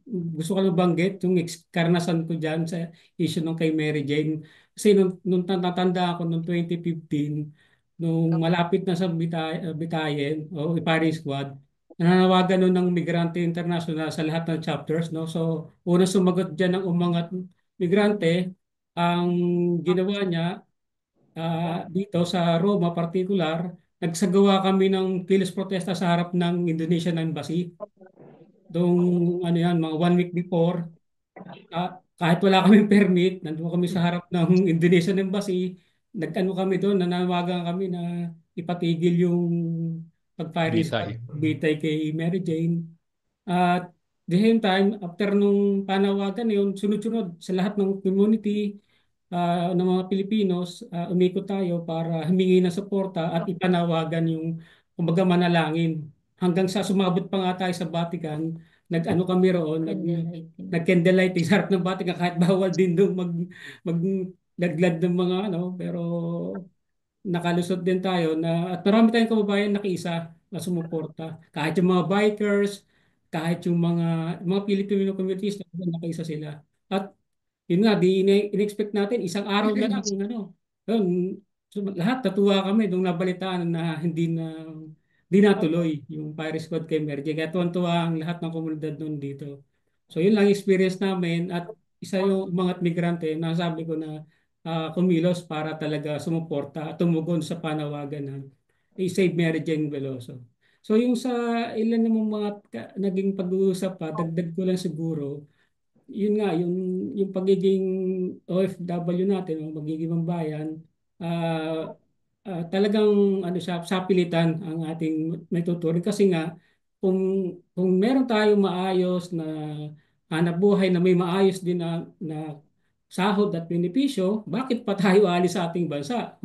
gusto ko lang banggit yung karanasan ko dyan sa issue ng kay Mary Jane. Kasi nung tatanda ako noong 2015, nung malapit na sa Bitayen o Ipari Squad, nananawagan nun ng Migrante International sa lahat ng chapters. No? So, una sumagot dyan ng umangat migrante, ang ginawa niya, dito sa Roma particular, nagsagawa kami ng kilos protesta sa harap ng Indonesian Embassy. Doong ano yan, mga 1 week before, kahit wala kaming permit, nandun kami sa harap ng Indonesian Embassy, nag-ano kami doon, nanawagan kami na ipatigil yung pag-firing squad Bitay. bitay kay Mary Jane. At the same time, after nung panawagan na yun, sunod-sunod sa lahat ng community ng mga Pilipinos, umikot tayo para humingi ng suporta at ipanawagan yung kumbaga manalangin. Hanggang sa sumabot pa nga tayo sa Vatican, nag-ano kami roon, nag-candlelighting sa harap ng Vatican kahit bawal din doon maglaglad ng mga ano, pero nakalusot din tayo na at marami tayong kababayan nakiisa na sumuporta. Kahit yung mga bikers, kahit yung mga Filipino communities na nakaisa sila. At yun nga, in-expect natin isang araw na lang ano. Yun, so, lahat natuwa kami nung nabalitaan na hindi natuloy yung fire squad kay Merge. Kaya tuwan-tuwa ang lahat ng komunidad noon dito. So yun lang experience namin at isa yung mga migrante na sabi ko na kumilos para talaga sumuporta at tumugon sa panawagan na i-save Mary Jane Veloso. So yung sa ilan namang mga naging pag-uusap pa, dagdag ko lang siguro, yun nga, yung pagiging OFW natin, yung magiging mambayan, talagang ano siya, sapilitan ang ating may tuturing kasi nga kung meron tayong maayos na hanap buhay na may maayos din na sahod at benepisyo, bakit pa tayo alis sa ating bansa?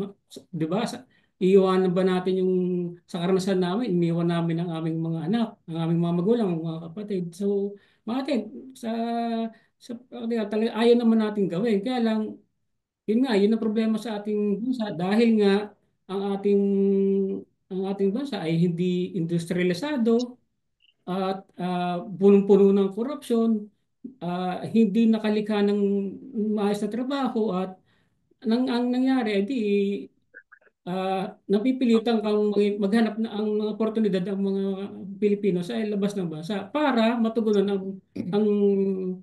'Di ba? Iiwanan ba natin yung sa karanasan namin, iniwan namin ang aming mga anak, ang aming mga magulang, ang mga kapatid. So, bakit talaga ayaw naman natin gawin. Kaya lang, yun nga, yun ang problema sa ating bansa dahil nga ang ating ang ating bansa ay hindi industrialisado at punong-puno ng korupsyon, hindi nakalikha ng maayos na trabaho at ang nangyari ay di napipilitan kang maghanap na ang mga oportunidad ng mga Pilipino sa labas ng bansa para matugunan ang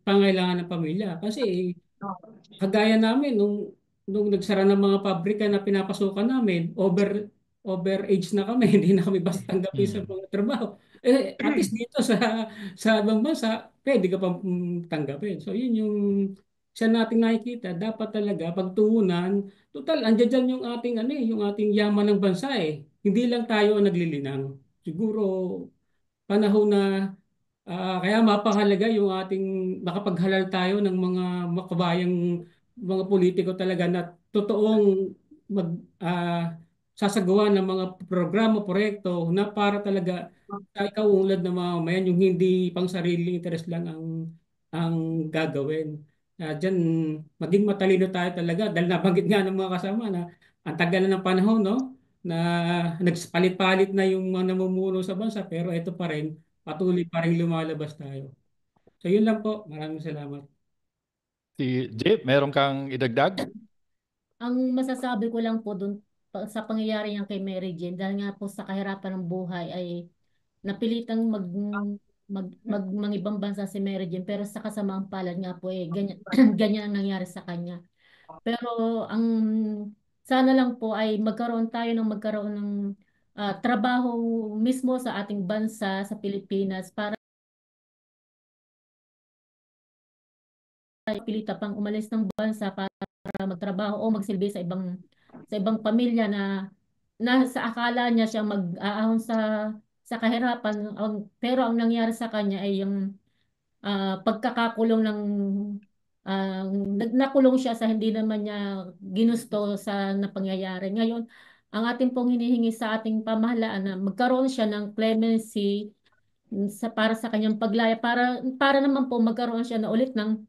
pangailangan ng pamilya. Kasi kagaya namin nung nagsara ng mga pabrika na pinapasukan namin, over age na kami, hindi na kami basta tanggapin sa mga trabaho. At least dito sa ibang bansa, pwede ka pa tanggapin. So yun yung siya nating nakikita, dapat talaga pagtuunan, total, andiyan dyan yung ating yung ating yaman ng bansa eh. Hindi lang tayo ang naglilinang. Siguro panahon na kaya mapahalaga yung ating makapaghalal tayo ng mga makabayang mga politiko talaga na totoong mag sasagawa ng mga programa, proyekto na para talaga sa ikaunlad ng mga mamayan yung hindi pang sariling interes lang ang gagawin. Diyan, maging matalino tayo talaga dahil nabanggit nga ng mga kasama na ang tagal na ng panahon, no? Na nagpalit-palit na yung mga namumuno sa bansa pero ito pa rin, patuloy pa rin lumalabas tayo. So yun lang po. Maraming salamat. Si Jeff, meron kang idagdag? Ang masasabi ko lang po dun sa pangyayari yan kay Mary Jane, dahil nga po sa kahirapan ng buhay ay napilitang mangibang bansa si Mary Jane, pero sa kasamaang palad nga po ganyan, ganyan ang nangyari sa kanya. Pero ang sana lang po ay magkaroon ng trabaho mismo sa ating bansa, sa Pilipinas, para pilita pang umalis ng bansa para magtrabaho o magsilbi sa ibang pamilya na sa akala niya siya mag-aahon sa kahirapan, pero ang nangyari sa kanya ay yung pagkakakulong ng nakulong siya sa hindi naman niya ginusto sa napangyayari. Ngayon, ang ating pong hinihingi sa ating pamahalaan na magkaroon siya ng clemency para sa kanyang paglaya, para naman po magkaroon siya na ulit ng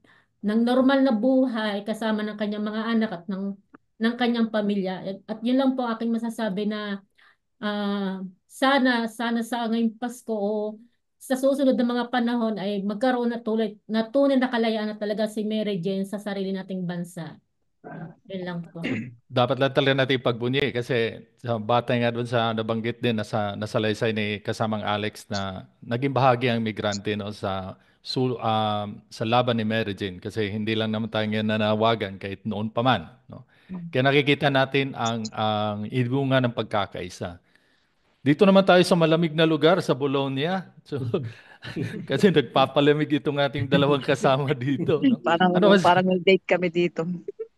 normal na buhay kasama ng kanyang mga anak at ng kanyang pamilya. At yun lang po aking masasabi na sana sa ngayong Pasko o sa susunod na mga panahon ay magkaroon na tunay na kalayaan na talaga si Mary Jane sa sarili nating bansa. Yun lang po. Dapat lang talaga natin ipagbunyi kasi sa batay nga doon sa nabanggit din na nasalaysay ni kasamang Alex na naging bahagi ang migrante no, sa laban ni Mary Jane kasi hindi lang naman tayo ngayon nanawagan kahit noon pa man. No? Kaya nakikita natin ang igunga ng pagkakaisa. Dito naman tayo sa malamig na lugar, sa Bologna. So, kasi nagpapalamig itong ating dalawang kasama dito. No? Parang, Ano mas... parang may date kami dito.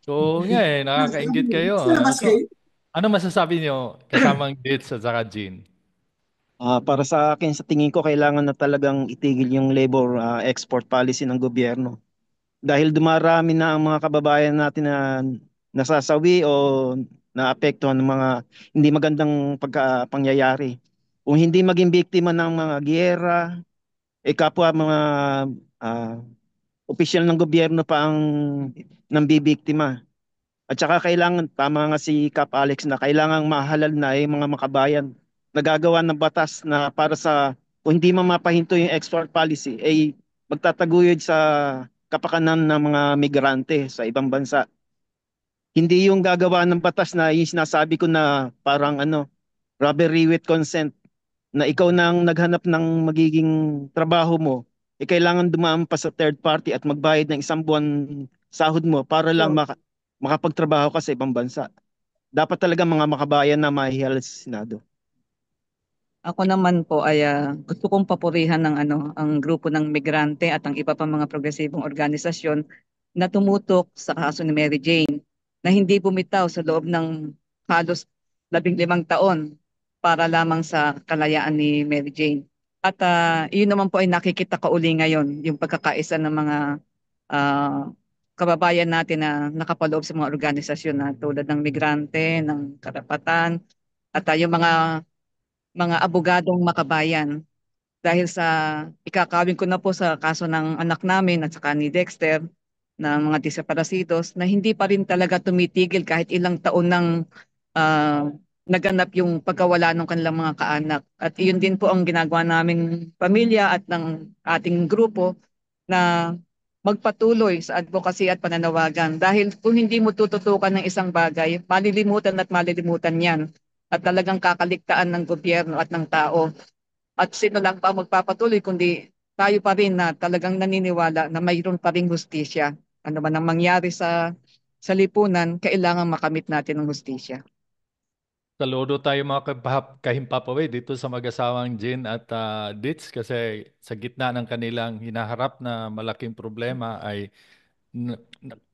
Oo nga eh, nakakaingit kayo. So, ano masasabi nyo kasamang Ditz at saka Jean? Para sa akin, sa tingin ko, kailangan na talagang itigil yung labor export policy ng gobyerno. Dahil dumarami na ang mga kababayan natin na nasasawi o naapektuhan ng mga hindi magandang pangyayari. Kung hindi maging biktima ng mga giyera, kapwa mga ah, opisyal ng gobyerno pa ang nambibiktima. At saka kailangan, tama nga si Cap Alex, na kailangang mahalal na yung mga makabayan nagagawa ng batas na para sa kung hindi man mapahinto yung export policy ay magtataguyod sa kapakanan ng mga migrante sa ibang bansa. Hindi yung gagawa ng batas na yung sinasabi ko na parang robbery with consent, na ikaw nang naghanap ng magiging trabaho mo, kailangan dumaan pa sa third party at magbayad ng 1 buwan sahod mo para lang makapagtrabaho ka sa ibang bansa. Dapat talaga mga makabayan na mahihalal sa Senado. Ako naman po ay gusto kong papurihan ng ang grupo ng migrante at ang iba pang mga progresibong organisasyon na tumutok sa kaso ni Mary Jane, na hindi bumitaw sa loob ng halos 15 taon para lamang sa kalayaan ni Mary Jane. At iyon naman po ay nakikita kauli ngayon, yung pagkakaisa ng mga kababayan natin na nakapaloob sa mga organisasyon na tulad ng migrante, ng karapatan, at yung mga abogadong makabayan. Dahil sa ikakawin ko na po sa kaso ng anak namin at saka ni Dexter na mga desaparecidos, na hindi pa rin talaga tumitigil kahit ilang taon nang naganap yung pagkawala ng kanilang mga kaanak. At iyon din po ang ginagawa naming pamilya at ng ating grupo, na magpatuloy sa advocacy at pananawagan. Dahil kung hindi mo tututukan ng isang bagay, malilimutan at malilimutan yan. At talagang kakaligtaan ng gobyerno at ng tao. At sino lang pa magpapatuloy kundi tayo pa rin na talagang naniniwala na mayroon pa rin hustisya. Ano man ang mangyari sa lipunan, kailangan makamit natin ang hustisya. Saludo tayo mga kahimpapawid dito sa mag-asawang Jean at Ditz, kasi sa gitna ng kanilang hinaharap na malaking problema ay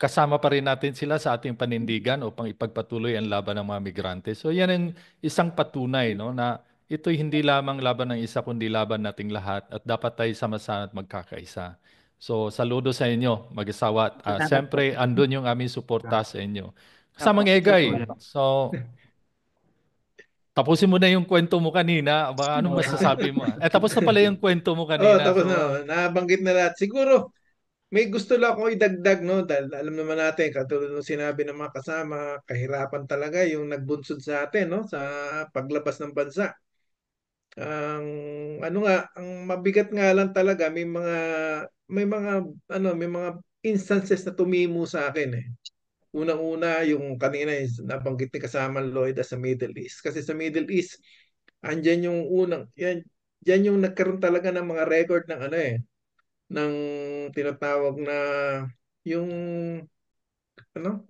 kasama pa rin natin sila sa ating panindigan upang ipagpatuloy ang laban ng mga migrante. So yan ang isang patunay, no, na ito'y hindi lamang laban ng isa kundi laban nating lahat at dapat tayo sama-sama at magkakaisa. So saludo sa inyo mag-asawa at siyempre andun yung aming suporta sa inyo. Kasamang Egay. So tapusin mo na yung kwento mo kanina. Baka anong masasabi mo? Tapos na pala yung kwento mo kanina. Tapos na. Nabanggit na lahat. Siguro, may gusto lang ako idagdag, no? Dahil alam naman natin, katulad ng sinabi ng mga kasama, kahirapan talaga yung nagbunsod sa atin, no? Sa paglabas ng bansa. Ang mabigat nga lang talaga, may mga instances na tumimo sa akin eh. Unang-una, yung kanina nabanggit ni kasama Lloyd sa Middle East. Kasi sa Middle East, andyan yung yan yung nagkaroon talaga ng mga record ng ng tinatawag na yung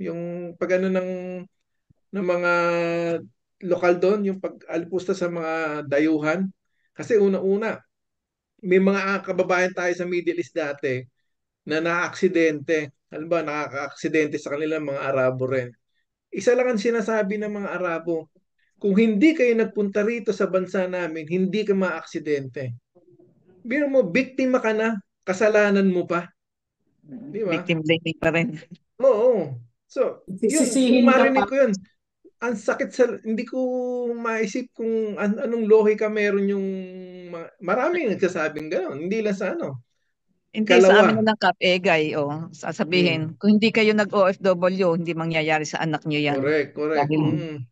yung pagano ng mga lokal doon, yung pag-alipusta sa mga dayuhan. Kasi una-una, may mga kababayan tayo sa Middle East dati na naaksidente. Halimbawa, nakaka-aksidente sa kanila mga Arabo rin. Isa lang ang sinasabi ng mga Arabo, kung hindi kayo nagpunta rito sa bansa namin, hindi ka maaksidente. Biro mo, biktima ka na, kasalanan mo pa. Di ba? Victim blaming pa rin. Oo. So, yun, marinig ko yun. Ang sakit hindi ko maisip kung anong lohika meron yung maraming nagsasabing gano'n. Hindi lang sa Hindi, sa amin ng Cap Egay, sasabihin, kung hindi kayo nag-OFW, hindi mangyayari sa anak nyo yan. Correct. Dahil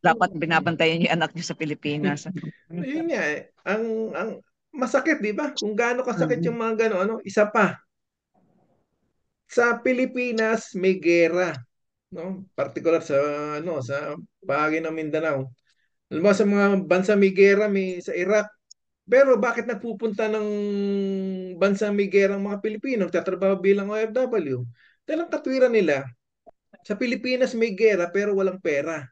dapat binabantayan nyo yung anak nyo sa Pilipinas. Yun nga eh. Ang masakit, di ba? Kung gaano kasakit yung mga gano'n, isa pa. Sa Pilipinas, may gera. No? Particular sa bahagi ng Mindanao. Alam mo, sa mga bansa may gera, may sa Iraq. Pero bakit nagpupunta ng bansa may gera ang mga Pilipino, nagtatrabaho bilang OFW? Dahil ang katwiran nila, Sa Pilipinas may gera pero walang pera.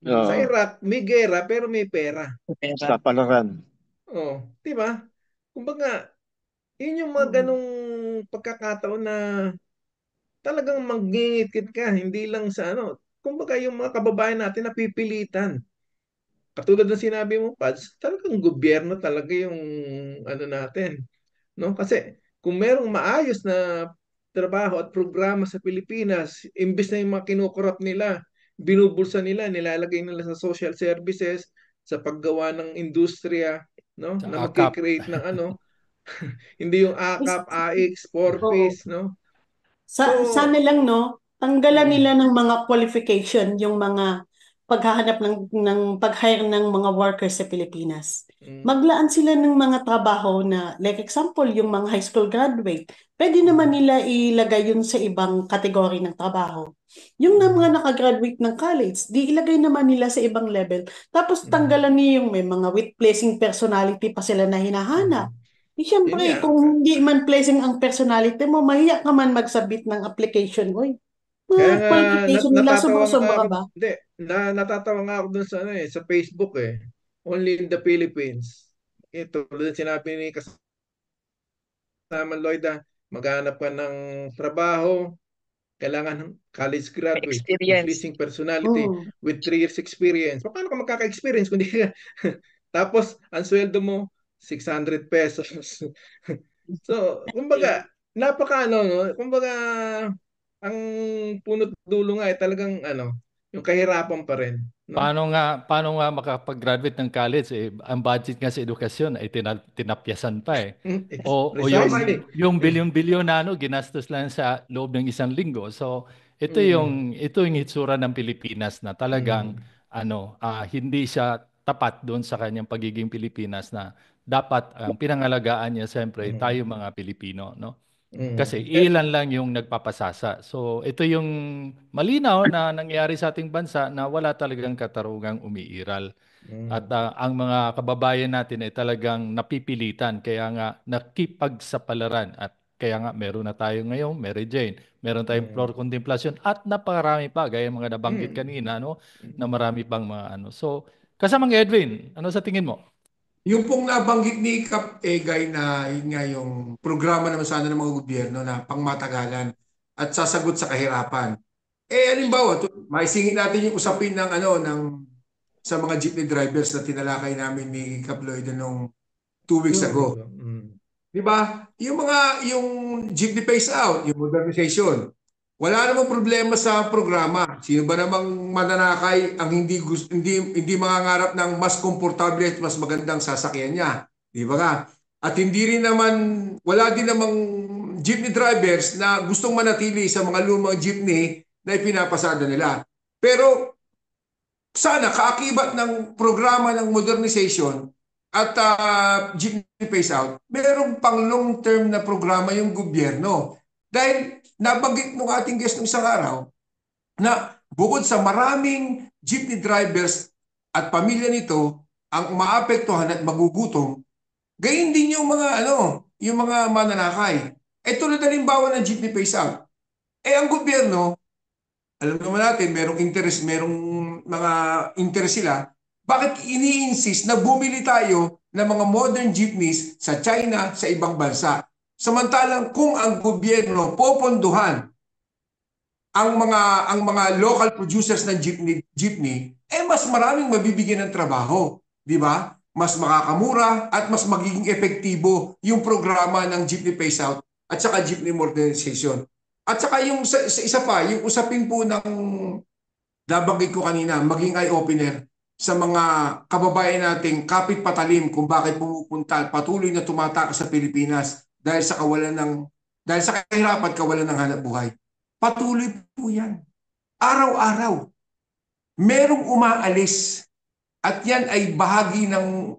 Sa Oo. Iraq may gera pero may pera. Sa palaran. Oh, 'di ba? Kumbaga, yun yung mga ganong pagkakataon na talagang manggingit ka, hindi lang sa ano. Kumbaga yung mga kababayan natin napipilitan. Katulad ng sinabi mo, Pads, talagang gobyerno talaga yung ano natin, no? Kasi kung merong maayos na trabaho at programa sa Pilipinas, imbes na yung mga kinukurap nila, binubulsa nila, nilalagay nila sa social services, sa paggawa ng industriya, no? Sa Na AKAP. magkikreate ng ano, hindi yung AKAP, AX, 4 Oo. piece, no? Sana So, lang, no, tanggalan mm, nila ng mga qualification, yung mga paghahanap ng pag-hire ng mga workers sa Pilipinas. mm, Maglaan sila ng mga trabaho na, like example, yung mga high school graduate. Pwede naman mm, nila ilagay yun sa ibang kategory ng trabaho. Yung na mm, mga nakagraduate ng college, di ilagay naman nila sa ibang level. Tapos mm, tanggalan niyo yung may mga with pleasing personality pa sila na mm. hinahanap. Yun Siyempre, nga, kung hindi man pleasing ang personality mo, mahiya ka man magsabit ng application. Uy, kaya mga nga qualification nila, natatawa nga sobra-sobra ako, ba? hindi, natatawa nga ako dun sa ano sa Facebook Only in the Philippines. Ito, tulad ng sinabi ni kasama Lloyd, maghanap ka ng trabaho, kailangan ng college graduate with Experience. pleasing personality, Mm. with 3 years experience. Paano ka magkaka-experience kung di ka tapos ang sweldo mo 600 pesos. So, kumbaga, napaka ano, no? Kumbaga, ang punot dulo nga talagang ano, yung kahirapan pa rin, no? Paano nga makapag-graduate ng college ang budget nga sa edukasyon ay tinapyasan pa eh. O Precisely. yung bilyon-bilyon na ginastos lang sa loob ng isang linggo. So ito Mm, yung hitsura ng Pilipinas na talagang mm, hindi siya tapat doon sa kanyang pagiging Pilipinas na dapat ang pinangalagaan niya siyempre tayo mm, mga Pilipino, no? Kasi mm. ilan lang yung nagpapasasa. So ito yung malinaw na nangyari sa ating bansa na wala talagang katarungang umiiral. At Mm, ang mga kababayan natin ay talagang napipilitan. Kaya nga nakipagsapalaran. At kaya nga meron na tayo ngayon, Mary Jane. Meron tayong mm, floor contemplation. At napakarami pa, gaya ng mga nabanggit mm, kanina, no? Na mm. marami pang mga ano. So, kasamang Edwin, ano sa tingin mo? Yung pong nabanggit ni Kap Egay na yun nga yung programa naman sana ng mga gobyerno na pangmatagalan at sasagot sa kahirapan. Halimbawa, maisingit natin yung usapin ng sa mga jeepney drivers na tinalakay namin ni Kap Lloyd nung 2 weeks ago. Mm, 'Di ba? Yung jeepney phase out, yung modernization. Wala namang problema sa programa. Sino ba namang mananakay ang hindi mangangarap ng mas komportable at mas magandang sasakyan niya? 'Di ba nga? At hindi rin naman wala din namang jeepney drivers na gustong manatili sa mga lumang jeepney na ipinapasada nila. Pero sana kaakibat ng programa ng modernization at jeepney phase out, merong pang long-term na programa yung gobyerno. Dahil nabanggit ng ating guest ng isang araw na bukod sa maraming jeepney drivers at pamilya nito ang maapektuhan at magugutom, gayon din yung yung mga mananakay. Tulad halimbawa ng jeepney phase out. Ang gobyerno, alam naman natin, merong mga interest sila. Bakit ini-insist na bumili tayo ng mga modern jeepneys sa China, sa ibang bansa? Samantalang kung ang gobyerno poponduhan ang mga local producers ng jeepney, mas maraming mabibigyan ng trabaho, di ba? Mas makakamura at mas magiging epektibo yung programa ng jeepney phase out at saka jeepney modernization. At saka yung sa isa pa, yung usapin po ng nabanggit ko kanina, maging eye-opener sa mga kababayan nating kapit patalim kung bakit pumupunta patuloy na tumatakas sa Pilipinas dahil sa kahirapan at kawalan ng hanap buhay. Patuloy po yan. Araw-araw. Merong umaalis. At yan ay bahagi ng,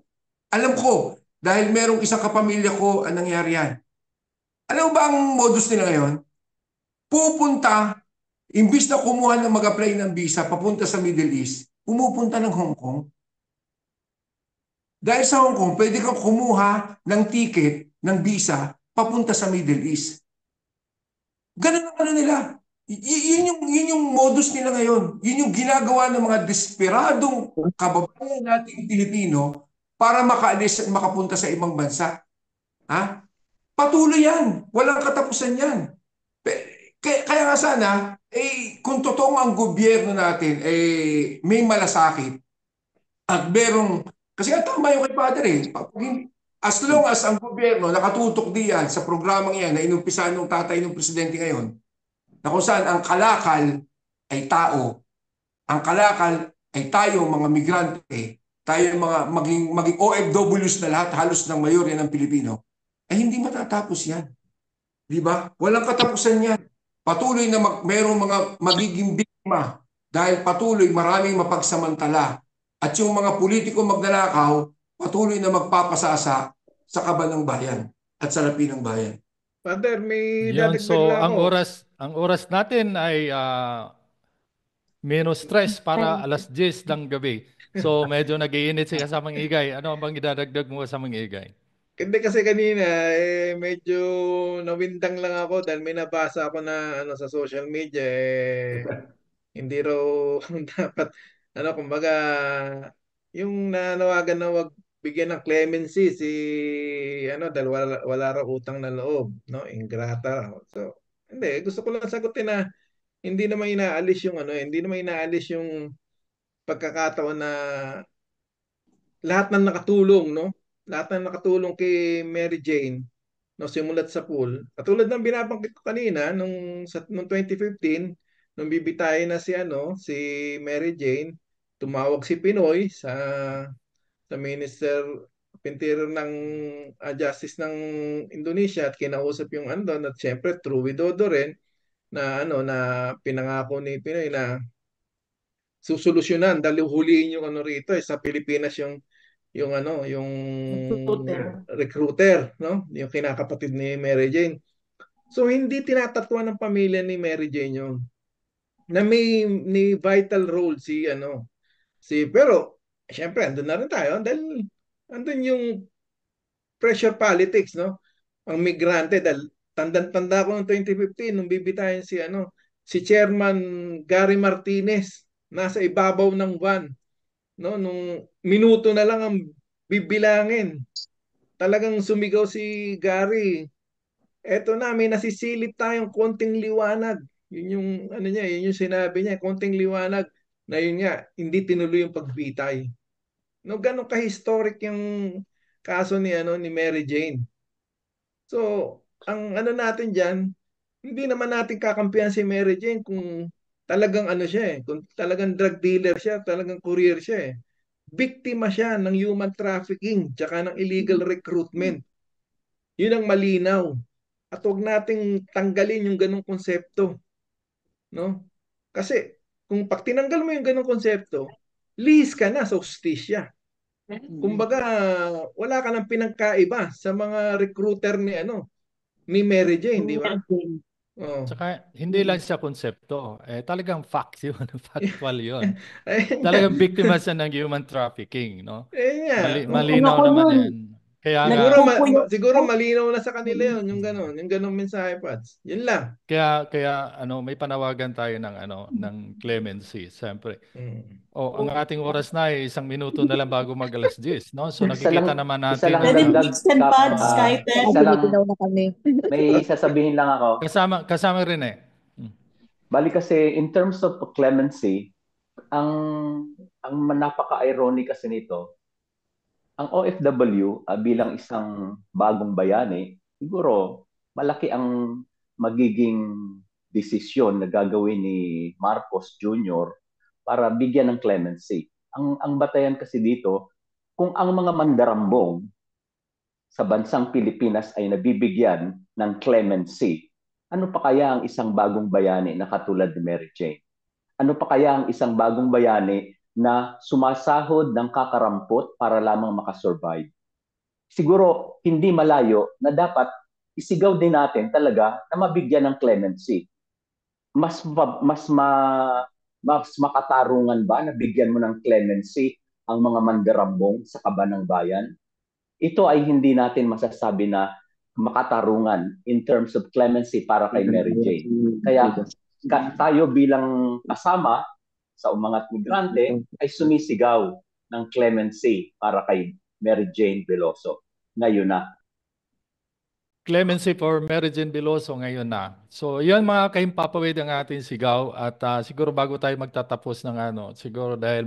alam ko, dahil merong isang kapamilya ko ang nangyari yan. Alam mo ba ang modus nila ngayon? Pupunta, imbis na kumuha ng mag-apply ng visa papunta sa Middle East, pumupunta ng Hong Kong. Dahil sa Hong Kong, pwede kang kumuha ng ticket, ng visa, papunta sa Middle East. Ganun ang nila. Yun yung modus nila ngayon. Yun yung ginagawa ng mga desperadong kababayan nating Pilipino para makaalis at makapunta sa ibang bansa. Ha? Patuloy yan. Walang katapusan yan. Kaya nga sana, kung totoong ang gobyerno natin may malasakit at merong, kasi nga tama yung kay Father as long as ang gobyerno nakatutok diyan sa programang yan na inumpisahan ng tatay ng presidente ngayon, na kung saan ang kalakal ay tao, ang kalakal ay tayo mga migrante, tayo mga maging OFWs na lahat halos ng mayorya ng Pilipino, ay hindi matatapos yan. Di ba? Walang katapusan yan. Patuloy na merong mga magiging biktima dahil patuloy maraming mapagsamantala at yung mga politiko magnanakaw patuloy na magpapasasa sa kaba ng bayan at salapi ng bayan. Father, may Yun, dadagdag so lang ako. ang oras natin ay minus stress para alas 10 ng gabi. So medyo nag-iinit si kasamang Igay. Ano bang idadagdag mo kasamang Igay? Hindi kasi kanina medyo nawindang lang ako dahil may nabasa ako na sa social media hindi raw dapat kumbaga yung nanawagan na wag bigyan ng clemency si dahil wala raw utang na loob, no? Ingrata raw. So hindi, gusto ko lang sagutin na hindi naman inaalis yung hindi naman inaalis yung pagkakataon na lahat ng nakatulong, no? Lahat ng nakatulong kay Mary Jane, no, simulat sa pool. Katulad ng binabanggit ko kanina nung 2015, nung bibitayin na si Mary Jane, tumawag si Pinoy sa Minister Pintir ng Justice ng Indonesia at kinausap yung andon at siyempre True Widodo rin na na pinangako ni Pinoy na susolusyonan dahil huliin yung rito sa Pilipinas yung yung recruiter, no? Yung kinakapatid ni Mary Jane. So hindi tinatatuan ng pamilya ni Mary Jane yung na may ni vital role pero syempre andun na rin tayo dahil andun yung pressure politics, no? Ang migrante dahil tanda ko noong 2015 nung bibitayin si Chairman Gary Martinez nasa ibabaw ng van, no, nung minuto na lang ang bibilangin. Talagang sumigaw si Gary, eto na, may nasisilip tayong konting liwanag. Yun yung yun yung sinabi niya, konting liwanag na yun nga, hindi tinuloy yung pagbitay. No, ganun ka-historic yung kaso ni Mary Jane. So, ang natin diyan, hindi naman natin kakampihan si Mary Jane kung talagang siya kung talagang drug dealer siya, talagang courier siya Biktima siya ng human trafficking tsaka ng illegal recruitment. Yun ang malinaw. At huwag nating tanggalin yung ganong konsepto. No? Kasi kung pag tinanggal mo yung ganong konsepto, lihis ka na sa hustisya. Kumbaga, wala ka nang pinagkaiba sa mga recruiter ni Mary Jane, di ba? Oh. Saka hindi lang siya konsepto, talagang fact yun, factual yun. Talagang biktima siya ng human trafficking, no? Malinaw naman yan. Kaya siguro malinaw na sa kanila yun, yung ganong mensahe, Pads. Yun lang. Kaya may panawagan tayo ng clemency, siyempre. Ang ating oras na ay 1 minuto na lang bago mag alas 10, no? So nakikita naman natin may sasabihin lang ako. Kasama rin Bali kasi in terms of clemency, ang napaka-ironic kasi nito, ang OFW bilang isang bagong bayani, siguro malaki ang magiging desisyon na gagawin ni Marcos Jr. para bigyan ng clemency. Ang batayan kasi dito, kung ang mga mandarambong sa bansang Pilipinas ay nabibigyan ng clemency, ano pa kaya ang isang bagong bayani na katulad ni Mary Jane? Ano pa kaya ang isang bagong bayani na sumasahod ng kakarampot para lamang makasurvive? Siguro hindi malayo na dapat isigaw din natin talaga na mabigyan ng clemency. Mas makatarungan ba na bigyan mo ng clemency ang mga mandarambong sa kaba ng bayan? Ito ay hindi natin masasabi na makatarungan in terms of clemency para kay Mary Jane. Kaya tayo bilang kasama sa umangat migrante ay sumisigaw ng clemency para kay Mary Jane Veloso. Ngayon na. Clemency for Mary Jane Veloso ngayon na. So, yan mga kahimpapawid ang ating sigaw at siguro bago tayo magtatapos ng siguro dahil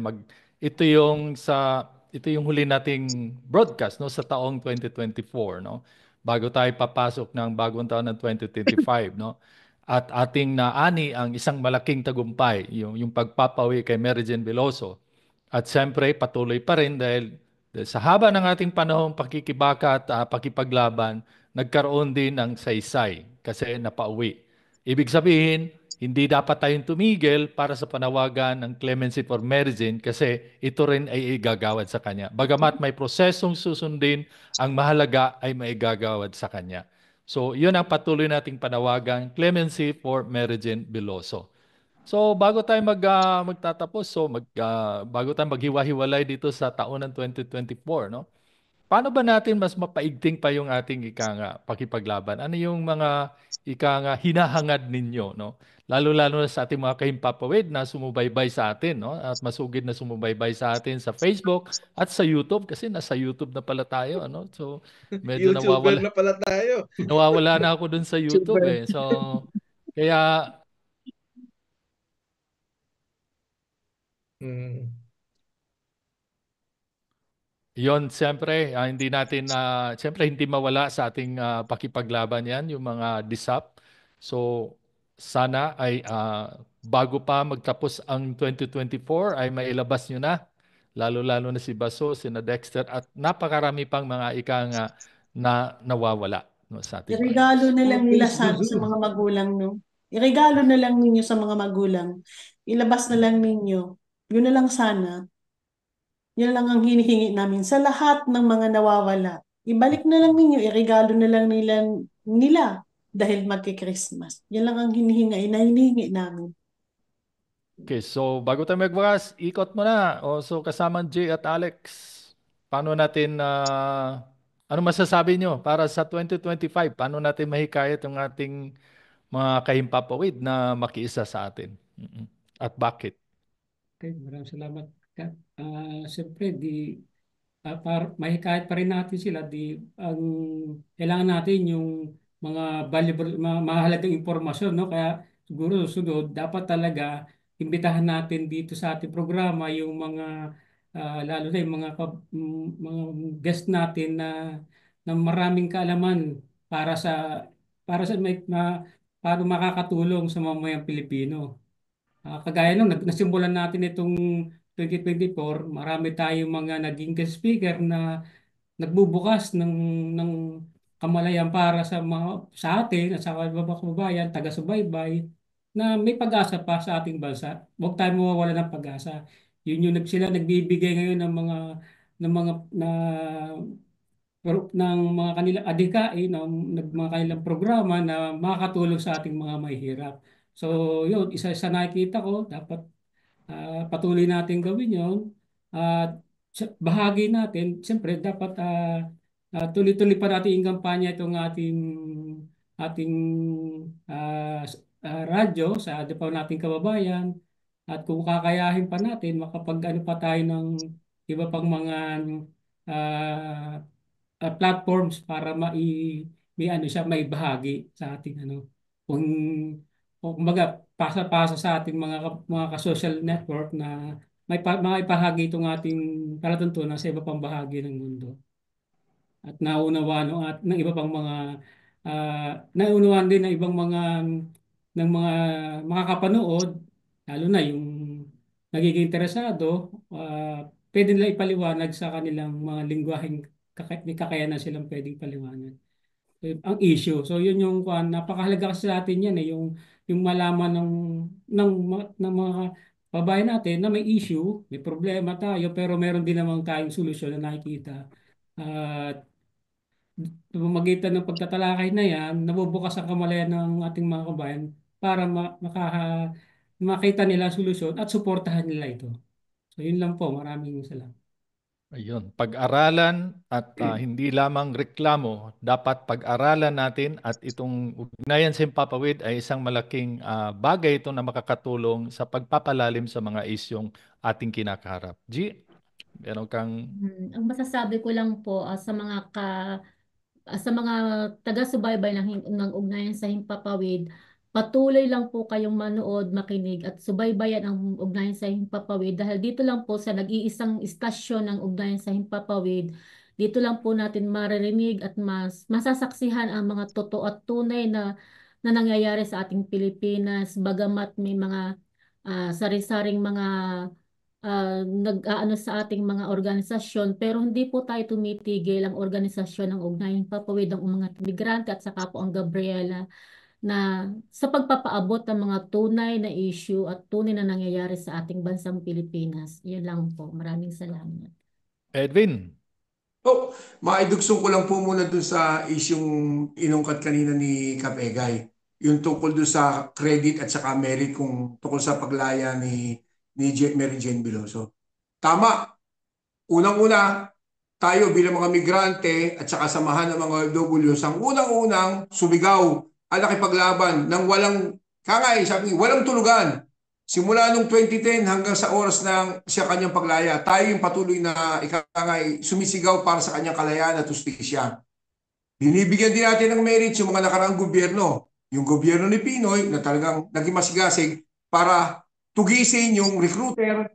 ito yung huli nating broadcast no sa taong 2024 no. Bago tayo papasok ng bagong taon ng 2025 no. At ating naani ang isang malaking tagumpay, yung pagpapawi kay Mary Jane Veloso. At siyempre patuloy pa rin dahil sa haba ng ating panahong pakikibaka at pakipaglaban, nagkaroon din ng saysay kasi napauwi. Ibig sabihin, hindi dapat tayong tumigil para sa panawagan ng clemency for Mary Jane kasi ito rin ay igagawad sa kanya. Bagamat may prosesong susundin, ang mahalaga ay maigagawad sa kanya. So, yun ang patuloy nating panawagan, clemency for Mary Jane Veloso. So, bago tayo magtatapos, bago tayo maghiwa-hiwalay dito sa taon ng 2024, no? Paano ba natin mas mapaigting pa yung ating pakipaglaban? Ano yung mga hinahangad ninyo, no? Lalo-lalo na sa ating mga kahimpapawid na sumubaybay sa atin, no? At masugid na sumubaybay sa atin sa Facebook at sa YouTube kasi nasa YouTube na pala tayo, ano? So, medyo YouTuber na pala tayo. nawawala na ako dun sa YouTube eh. So, kaya yon, siyempre, siyempre hindi mawala sa ating pakipaglaban yan, yung mga DISAP. So, sana ay bago pa magtapos ang 2024 ay mailabas nyo na, lalo-lalo na si Baso, si Dexter, at napakarami pang mga na nawawala no, sa ating Iregalo na lang nila sa mga magulang, no? Iregalo na lang ninyo sa mga magulang. Ilabas na lang ninyo. Yun na lang sana. Yan lang ang hinihingi namin sa lahat ng mga nawawala. Ibalik na lang ninyo, iregalo na lang nila dahil magki-Christmas. Yan lang ang hinihingi namin. Okay, so bago tayo magbukas, ikot mo na. So kasama Jay at Alex, paano natin, ano masasabi nyo para sa 2025? Paano natin mahikayat ang ating mga kahimpapawid na makiisa sa atin? At bakit? Okay, maraming salamat. Siyempre, mahikayat pa rin natin sila. Ang kailangan natin yung mga valuable, mga mahalagang impormasyon, no? Kaya siguro sunod, dapat talaga imbitahan natin dito sa ating programa yung mga lalo na yung mga guest natin na maraming kaalaman para sa para makakatulong sa mamayang Pilipino. Kagaya nung nasimulan natin itong 2024, marami tayong mga naging guest speaker na nagbubukas ng kamalayan para sa atin at sa mga kababayan, taga-subaybay na may pag-asa pa sa ating bansa. Huwag tayo mawawala ng pag-asa. Yun yung sila nagbibigay ngayon ng mga kanilang adhikain, ng mga kanilang programa na makakatulong sa ating mga mahihirap. So, yun, isa sa nakikita ko, dapat patuloy natin gawin yun. At bahagi natin, siyempre, dapat tuloy-tuloy pa natin yung kampanya itong ating radyo sa depaw nating kababayan. At kung kakayahin pa natin, makapag-ano pa tayo ng iba pang mga platforms para may bahagi sa ating kung kumbaga pasa-pasa sa ating mga ka-social network na maipahagi itong ating palatuntunan sa iba pang bahagi ng mundo. At naunawaan ng iba pang mga naunawaan din ng ibang mga makakapanood, lalo na yung nagiging interesado, pwede nila ipaliwanag sa kanilang mga lingwaheng may kakayanan silang pwedeng paliwanag. Ang issue. So yun yung napakahalaga kasi sa atin yan yung malaman ng mga babae natin na may issue, may problema tayo pero meron din namang tayong solusyon na nakikita. At pamamagitan ng pagtatalakay na yan, nabubukas ang kamalayan ng ating mga kabayan para makita nila ang solusyon at suportahan nila ito. So yun lang po. Maraming salamat. Ayun, pag-aralan at hindi lamang reklamo, dapat pag-aralan natin at itong ugnayan sa Himpapawid ay isang malaking bagay ito na makakatulong sa pagpapalalim sa mga isyong ating kinakaharap. G, meron kang... Ang masasabi ko lang po sa mga taga-subaybay ng ugnayan sa Himpapawid, patuloy lang po kayong manood, makinig at subaybayan ang ugnayan sa Himpapawid dahil dito lang po sa nag-iisang istasyon ng ugnayan sa Himpapawid, dito lang po natin maririnig at masasaksihan ang mga totoo at tunay na nangyayari sa ating Pilipinas, bagamat may mga sari-saring mga nag-aano sa ating mga organisasyon, pero hindi po tayo tumitigil ang organisasyon ng Ugnayan Himpapawid, ang mga migrante at saka po ang Gabriela na sa pagpapaabot ng mga tunay na issue at tunay na nangyayari sa ating bansang Pilipinas. Yun lang po. Maraming salamat. Edwin. Maidugsong ko lang po muna dun sa isyong inungkat kanina ni Kapegay. Yung tungkol dun sa credit at saka merit kung tungkol sa paglaya ni Mary Jane Biloso. Tama. Unang-una, tayo bilang mga migrante at saka samahan ng mga OFWs, ang unang-unang sumigaw ang nakipaglaban ng walang tulugan. Simula nung 2010 hanggang sa oras ng siya kanyang paglaya, tayo yung patuloy na sumisigaw para sa kanyang kalayaan at justisya. Binibigyan din natin ng merit yung mga nakaraang gobyerno. Yung gobyerno ni Pinoy na talagang naging masigasig para tugisin yung recruiter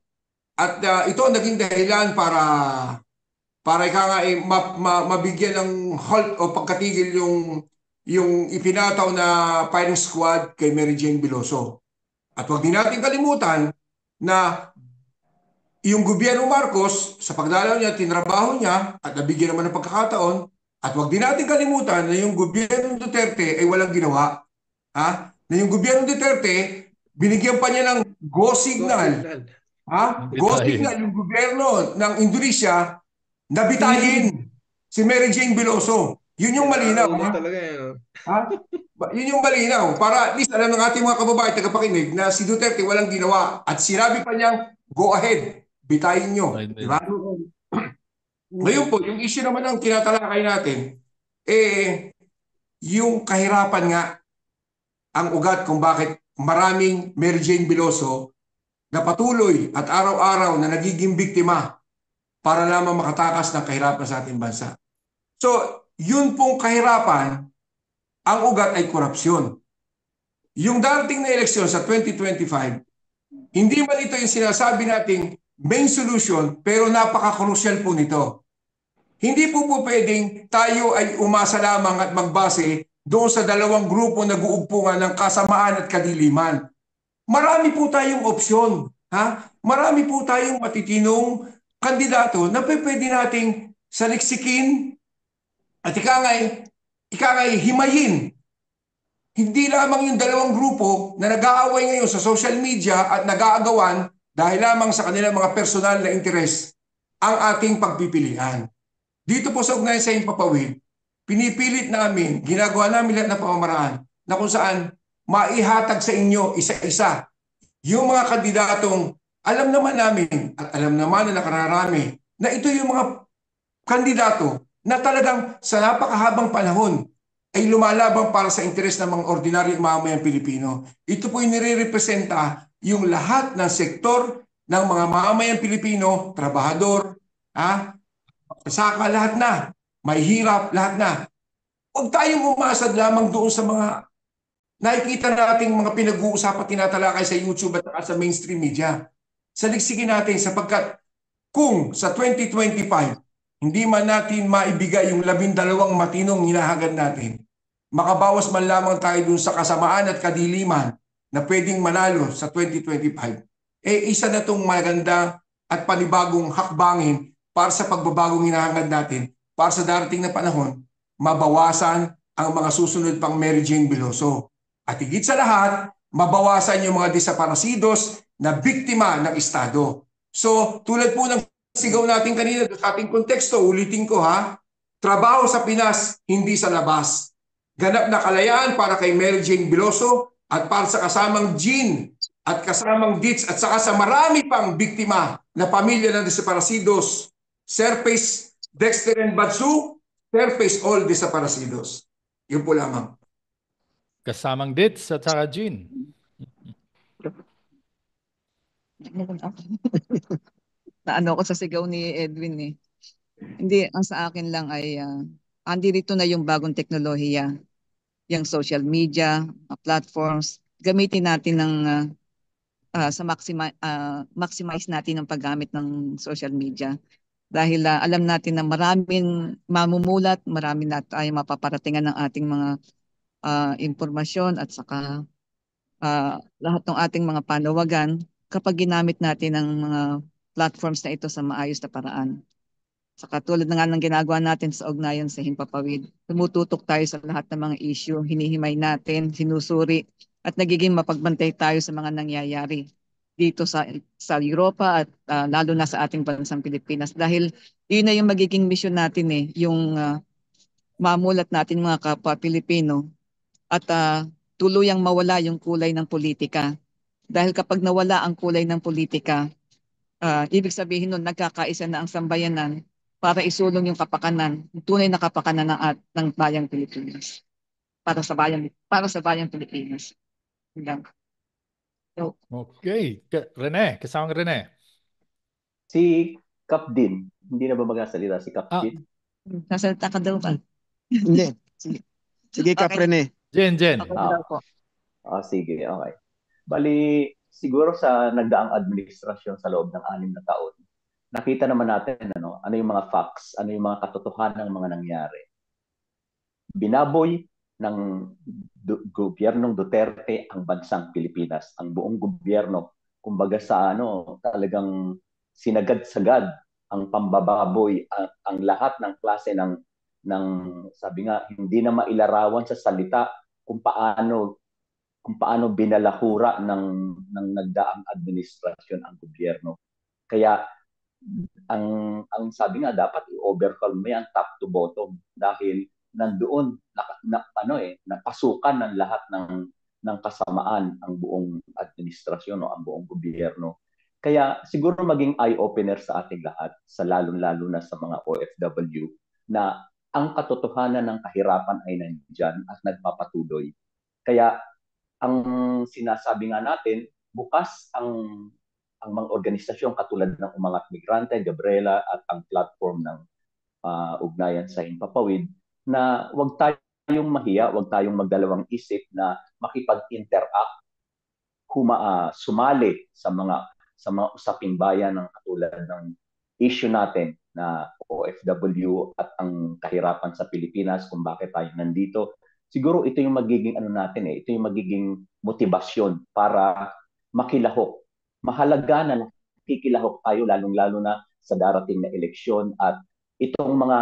at ito naging dahilan para mabigyan ng halt o pagkatigil yung ipinataw na firing squad kay Mary Jane Biloso. At huwag din natin kalimutan na yung gobyerno Marcos sa pagdalaw niya, tinrabaho niya at nabigyan naman ng pagkakataon. At huwag din natin kalimutan na yung gobyerno Duterte ay walang ginawa. Na yung gobyerno Duterte binigyan pa niya ng go signal. Go signal yung gobyerno ng Indonesia na bitayin si Mary Jane Biloso. Yun yung malinaw. Yun yung malinaw. Para at least alam ng ating mga kababayan tagapakinig na si Duterte walang ginawa. At sinabi pa niyang, go ahead, bitayin nyo. Diba? Ngayon po, yung issue naman ang tinatalakay natin, yung kahirapan nga ang ugat kung bakit maraming Mary Jane Biloso na patuloy at araw-araw na nagiging biktima para lamang makatakas ng kahirapan sa ating bansa. So, yun pong kahirapan, ang ugat ay korupsyon. Yung darating na eleksyon sa 2025, hindi man ito yung sinasabi nating main solution, pero napaka-crucial po nito. Hindi po pwedeng tayo ay umasa lamang at magbase doon sa dalawang grupo na nag-uugpungan ng kasamaan at kadiliman. Marami po tayong opsyon. Marami po tayong matitinong kandidato na pwede nating saliksikin at ikangay himayin. Hindi lamang yung dalawang grupo na nag-aaway ngayon sa social media at nag-aagawan dahil lamang sa kanilang mga personal na interes ang ating pagpipilian. Dito po sa Ugnayan sa Himpapawid, pinipilit namin, ginagawa namin lahat ng pamamaraan na kung saan maihatag sa inyo isa-isa yung mga kandidatong alam naman namin at alam naman na nakararami na ito yung mga kandidato na talagang sa napakahabang panahon ay lumalabang para sa interes ng mga ordinaryong mamamayang Pilipino. Ito po yung nire-representa yung lahat ng sektor ng mga mamamayang Pilipino, trabahador, saka lahat na, may hirap, lahat na. Huwag tayong umasad lamang doon sa mga nakikita nating mga pinag-uusapan tinatalakay sa YouTube at sa mainstream media. Saligsigin natin sapagkat kung sa 2025, hindi man natin maibigay yung 12 matinong hinahangad natin, makabawas man lamang tayo dun sa kasamaan at kadiliman na pwedeng manalo sa 2025, isa na itong maganda at panibagong hakbangin para sa pagbabagong hinahangad natin para sa darating na panahon, mabawasan ang mga susunod pang Mary Jane Biloso. At higit sa lahat, mabawasan yung mga desaparecidos na biktima ng Estado. So, tulad po ng sigaw natin kanina sa ating konteksto, ulitin ko trabaho sa Pinas, hindi sa labas. Ganap na kalayaan para kay Mary Jane Biloso at para sa kasamang Jean at kasamang Ditz at saka sa marami pang biktima na pamilya ng desaparecidos Surface Dexter and Batsu, surface all desaparecidos. Yun po lamang. Kasamang Dits at saka Jean. Naano ko sa sigaw ni Edwin eh. Hindi, ang sa akin lang ay andirito na yung bagong teknolohiya, yung social media, platforms. Gamitin natin ng maximize natin ang paggamit ng social media. Dahil alam natin na maraming mamumulat, marami na tayo mapaparatingan ng ating mga impormasyon at saka lahat ng ating mga panawagan kapag ginamit natin ang mga platforms na ito sa maayos na paraan. Sa katulad na nga ng ginagawa natin sa ugnayan sa Himpapawid, tumututok tayo sa lahat ng mga issue, hinihimay natin, sinusuri, at nagiging mapagbantay tayo sa mga nangyayari dito sa Europa at lalo na sa ating bansang Pilipinas. Dahil yun na yung magiging mission natin yung mamulat natin mga kapwa Pilipino at tuluyang mawala yung kulay ng politika. Dahil kapag nawala ang kulay ng politika, ibig sabihin nun nagkakaisa na ang sambayanan para isulong yung kapakanan, yung tunay na kapakanan ng bayang Pilipinas. Para sa bayang Pilipinas. So, Okay. Rene, kasamang Rene. Si Kap din, hindi na ba magsasalita si Kap din? Nasalita ka daw ba? Hindi. Sige, Kap Rene. Jen. Sige, okay. Bali, siguro sa nagdaang administrasyon sa loob ng 6 na taon, nakita naman natin ano yung mga facts, ano yung mga katotohanan ng mga nangyari. Binaboy ng gobyernong Duterte ang bansang Pilipinas, ang buong gobyerno. Kumbaga sa talagang sinagad-sagad ang pambababoy, ang lahat ng klase ng sabi nga hindi na mailarawan sa salita kung paano binalahura ng nagdaang administrasyon ang gobyerno. Kaya ang sabi nga dapat i-overhaul mo yan top to bottom dahil nandoon napasukan ng lahat ng kasamaan ang buong administrasyon o ang buong gobyerno. Kaya siguro maging eye-opener sa ating lahat, sa lalong-lalo na sa mga OFW, na ang katotohanan ng kahirapan ay nandiyan at nagpapatuloy. Kaya ang sinasabi nga natin, bukas ang mga organisasyon katulad ng Umangat Migrante, Gabriela at ang platform ng Ugnayan sa Himpapawid na huwag tayong mahiya, huwag tayong magdalawang isip na makipag-interact, sumali sa mga usaping bayan ng katulad ng issue natin na OFW at ang kahirapan sa Pilipinas, kung bakit tayo nandito. Siguro ito yung magiging ito yung magiging motibasyon para makilahok. Mahalaga na nakikilahok tayo lalong-lalo na sa darating na eleksyon at itong mga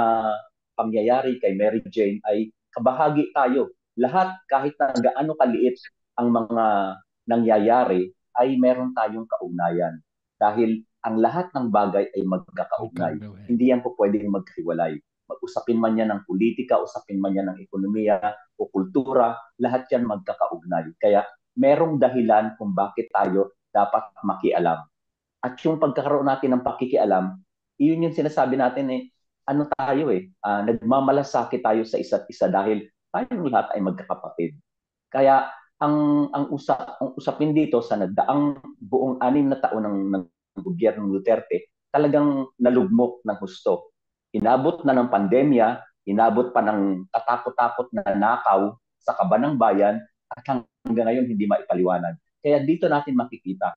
pangyayari kay Mary Jane ay kabahagi tayo. Lahat kahit na gaano kaliit ang mga nangyayari ay meron tayong kaugnayan. Dahil ang lahat ng bagay ay magkakaugnay. Hindi yan po pwedeng maghiwalay. Mag-usapin man yan ng politika, usapin man yan ng ekonomiya o kultura, lahat yan magkakaugnay. Kaya merong dahilan kung bakit tayo dapat makialam. At yung pagkakaroon natin ng pakikialam, iyon yung sinasabi natin nagmamalasakit tayo sa isa't isa dahil tayong lahat ay magkakapatid. Kaya ang usapin dito sa nagdaang buong 6 na taon ng gobyerno ng Duterte, talagang nalugmok ng husto. Inabot na ng pandemya, inabot pa ng katakot-takot na nakaw sa kaban ng bayan at hanggang ngayon hindi maipaliwanag. Kaya dito natin makikita,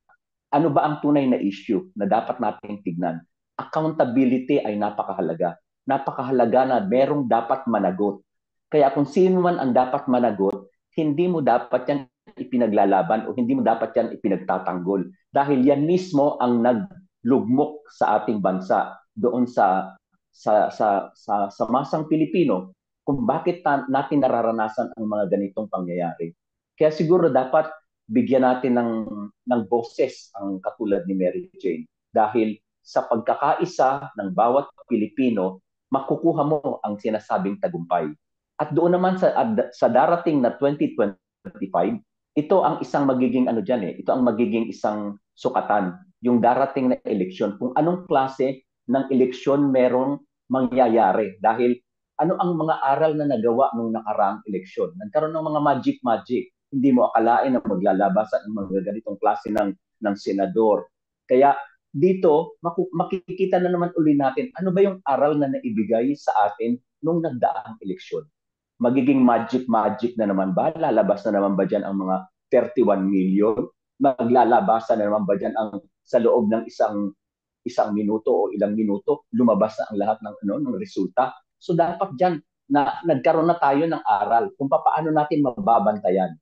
ano ba ang tunay na issue na dapat natin tignan? Accountability ay napakahalaga. Napakahalaga na merong dapat managot. Kaya kung sino man ang dapat managot, hindi mo dapat yan ipinaglalaban o hindi mo dapat yan ipinagtatanggol. Dahil yan mismo ang naglugmok sa ating bansa doon sa masang Pilipino kung bakit natin nararanasan ang mga ganitong pangyayari. Kaya siguro dapat bigyan natin ng boses ang katulad ni Mary Jane. Dahil sa pagkakaisa ng bawat Pilipino, makukuha mo ang sinasabing tagumpay. At doon naman sa darating na 2025, ito ang isang magiging ito ang magiging isang sukatan, yung darating na eleksyon, kung anong klase ng eleksyon merong mangyayari. Dahil ano ang mga aral na nagawa nung nakaraang eleksyon? Nagkaroon ng mga magic-magic. Hindi mo akalain na maglalabasan ng mga ganitong klase ng senador. Kaya dito, makikita na naman uli natin ano ba yung aral na naibigay sa atin nung nagdaang eleksyon. Magiging magic-magic na naman ba? Lalabas na naman ba dyan ang mga 31 million? Maglalabasan na naman ba dyan ang sa loob ng isang minuto o ilang minuto, lumabas na ang lahat ng resulta? So dapat dyan na nagkaroon na tayo ng aral kung paano natin mababantayan.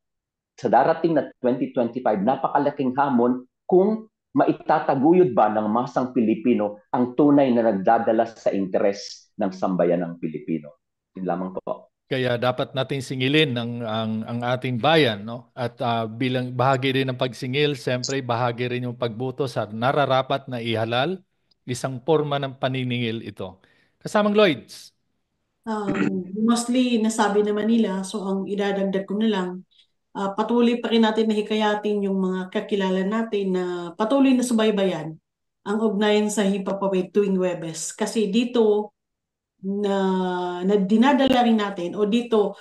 Sa darating na 2025, napakalaking hamon kung maitataguyod ba ng masang Pilipino ang tunay na nagdadala sa interes ng sambayan ng Pilipino. Yun lamang po. Kaya dapat natin singilin ang ating bayan, no? At bilang bahagi rin ng pagsingil, siyempre bahagi rin yung pagboto sa nararapat na ihalal, isang forma ng paniningil ito. Kasamang Lloyds. Mostly nasabi naman nila, so ang idadagdag ko na lang, patuloy pa rin natin na hikayatin yung mga kakilala natin na patuloy na subaybayan ang ugnayan sa Himpapawid tuwing Huwebes. Kasi dito na dinadala rin natin o dito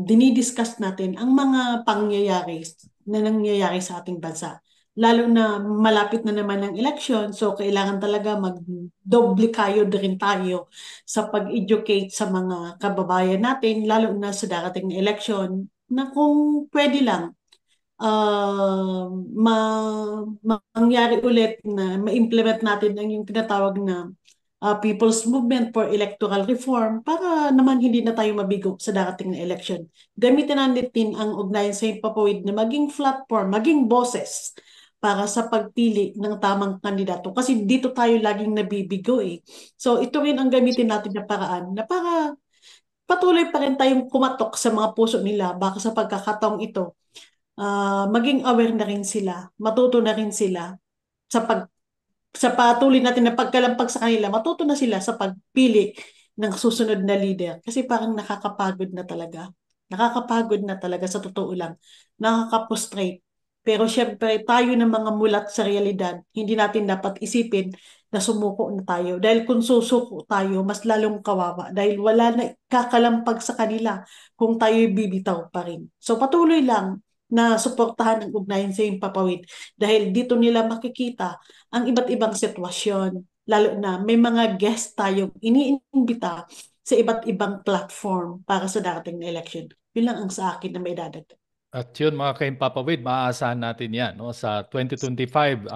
dinidiscuss natin ang mga pangyayari na nangyayari sa ating bansa. Lalo na malapit na naman ang eleksyon, so kailangan talaga mag-doble kayo rin tayo sa pag-educate sa mga kababayan natin, lalo na sa darating na eleksyon, na kung pwede lang, mangyari ulit na ma-implement natin ang yung tinatawag na People's Movement for Electoral Reform para naman hindi na tayo mabigo sa darating na election. Gamitin natin ang ugnayan sa Himpapawid na maging platform, maging boses para sa pagpili ng tamang kandidato. Kasi dito tayo laging nabibigo eh. So ito rin ang gamitin natin na paraan na para patuloy pa rin tayong kumatok sa mga puso nila. Baka sa pagkakataong ito, maging aware na rin sila, matuto na rin sila sa patuloy natin na pagkalampag sa kanila, matuto na sila sa pagpili ng susunod na leader. Kasi parang nakakapagod na talaga. Nakakapagod na talaga sa totoo lang. Nakaka-frustrate. Pero syempre, tayo ng mga mulat sa realidad, hindi natin dapat isipin na sumuko na tayo. Dahil kung susuko tayo, mas lalong kawawa. Dahil wala na kakalampag sa kanila kung tayo'y bibitaw pa rin. So patuloy lang na suportahan ang ugnayan sa Himpapawid. Dahil dito nila makikita ang iba't ibang sitwasyon. Lalo na may mga guest tayong iniimbita sa iba't ibang platform para sa darating na election. Yun lang ang sa akin na may dadagdag. At yun mga ka-Himpapawid, maaasahan natin yan. No? Sa 2025,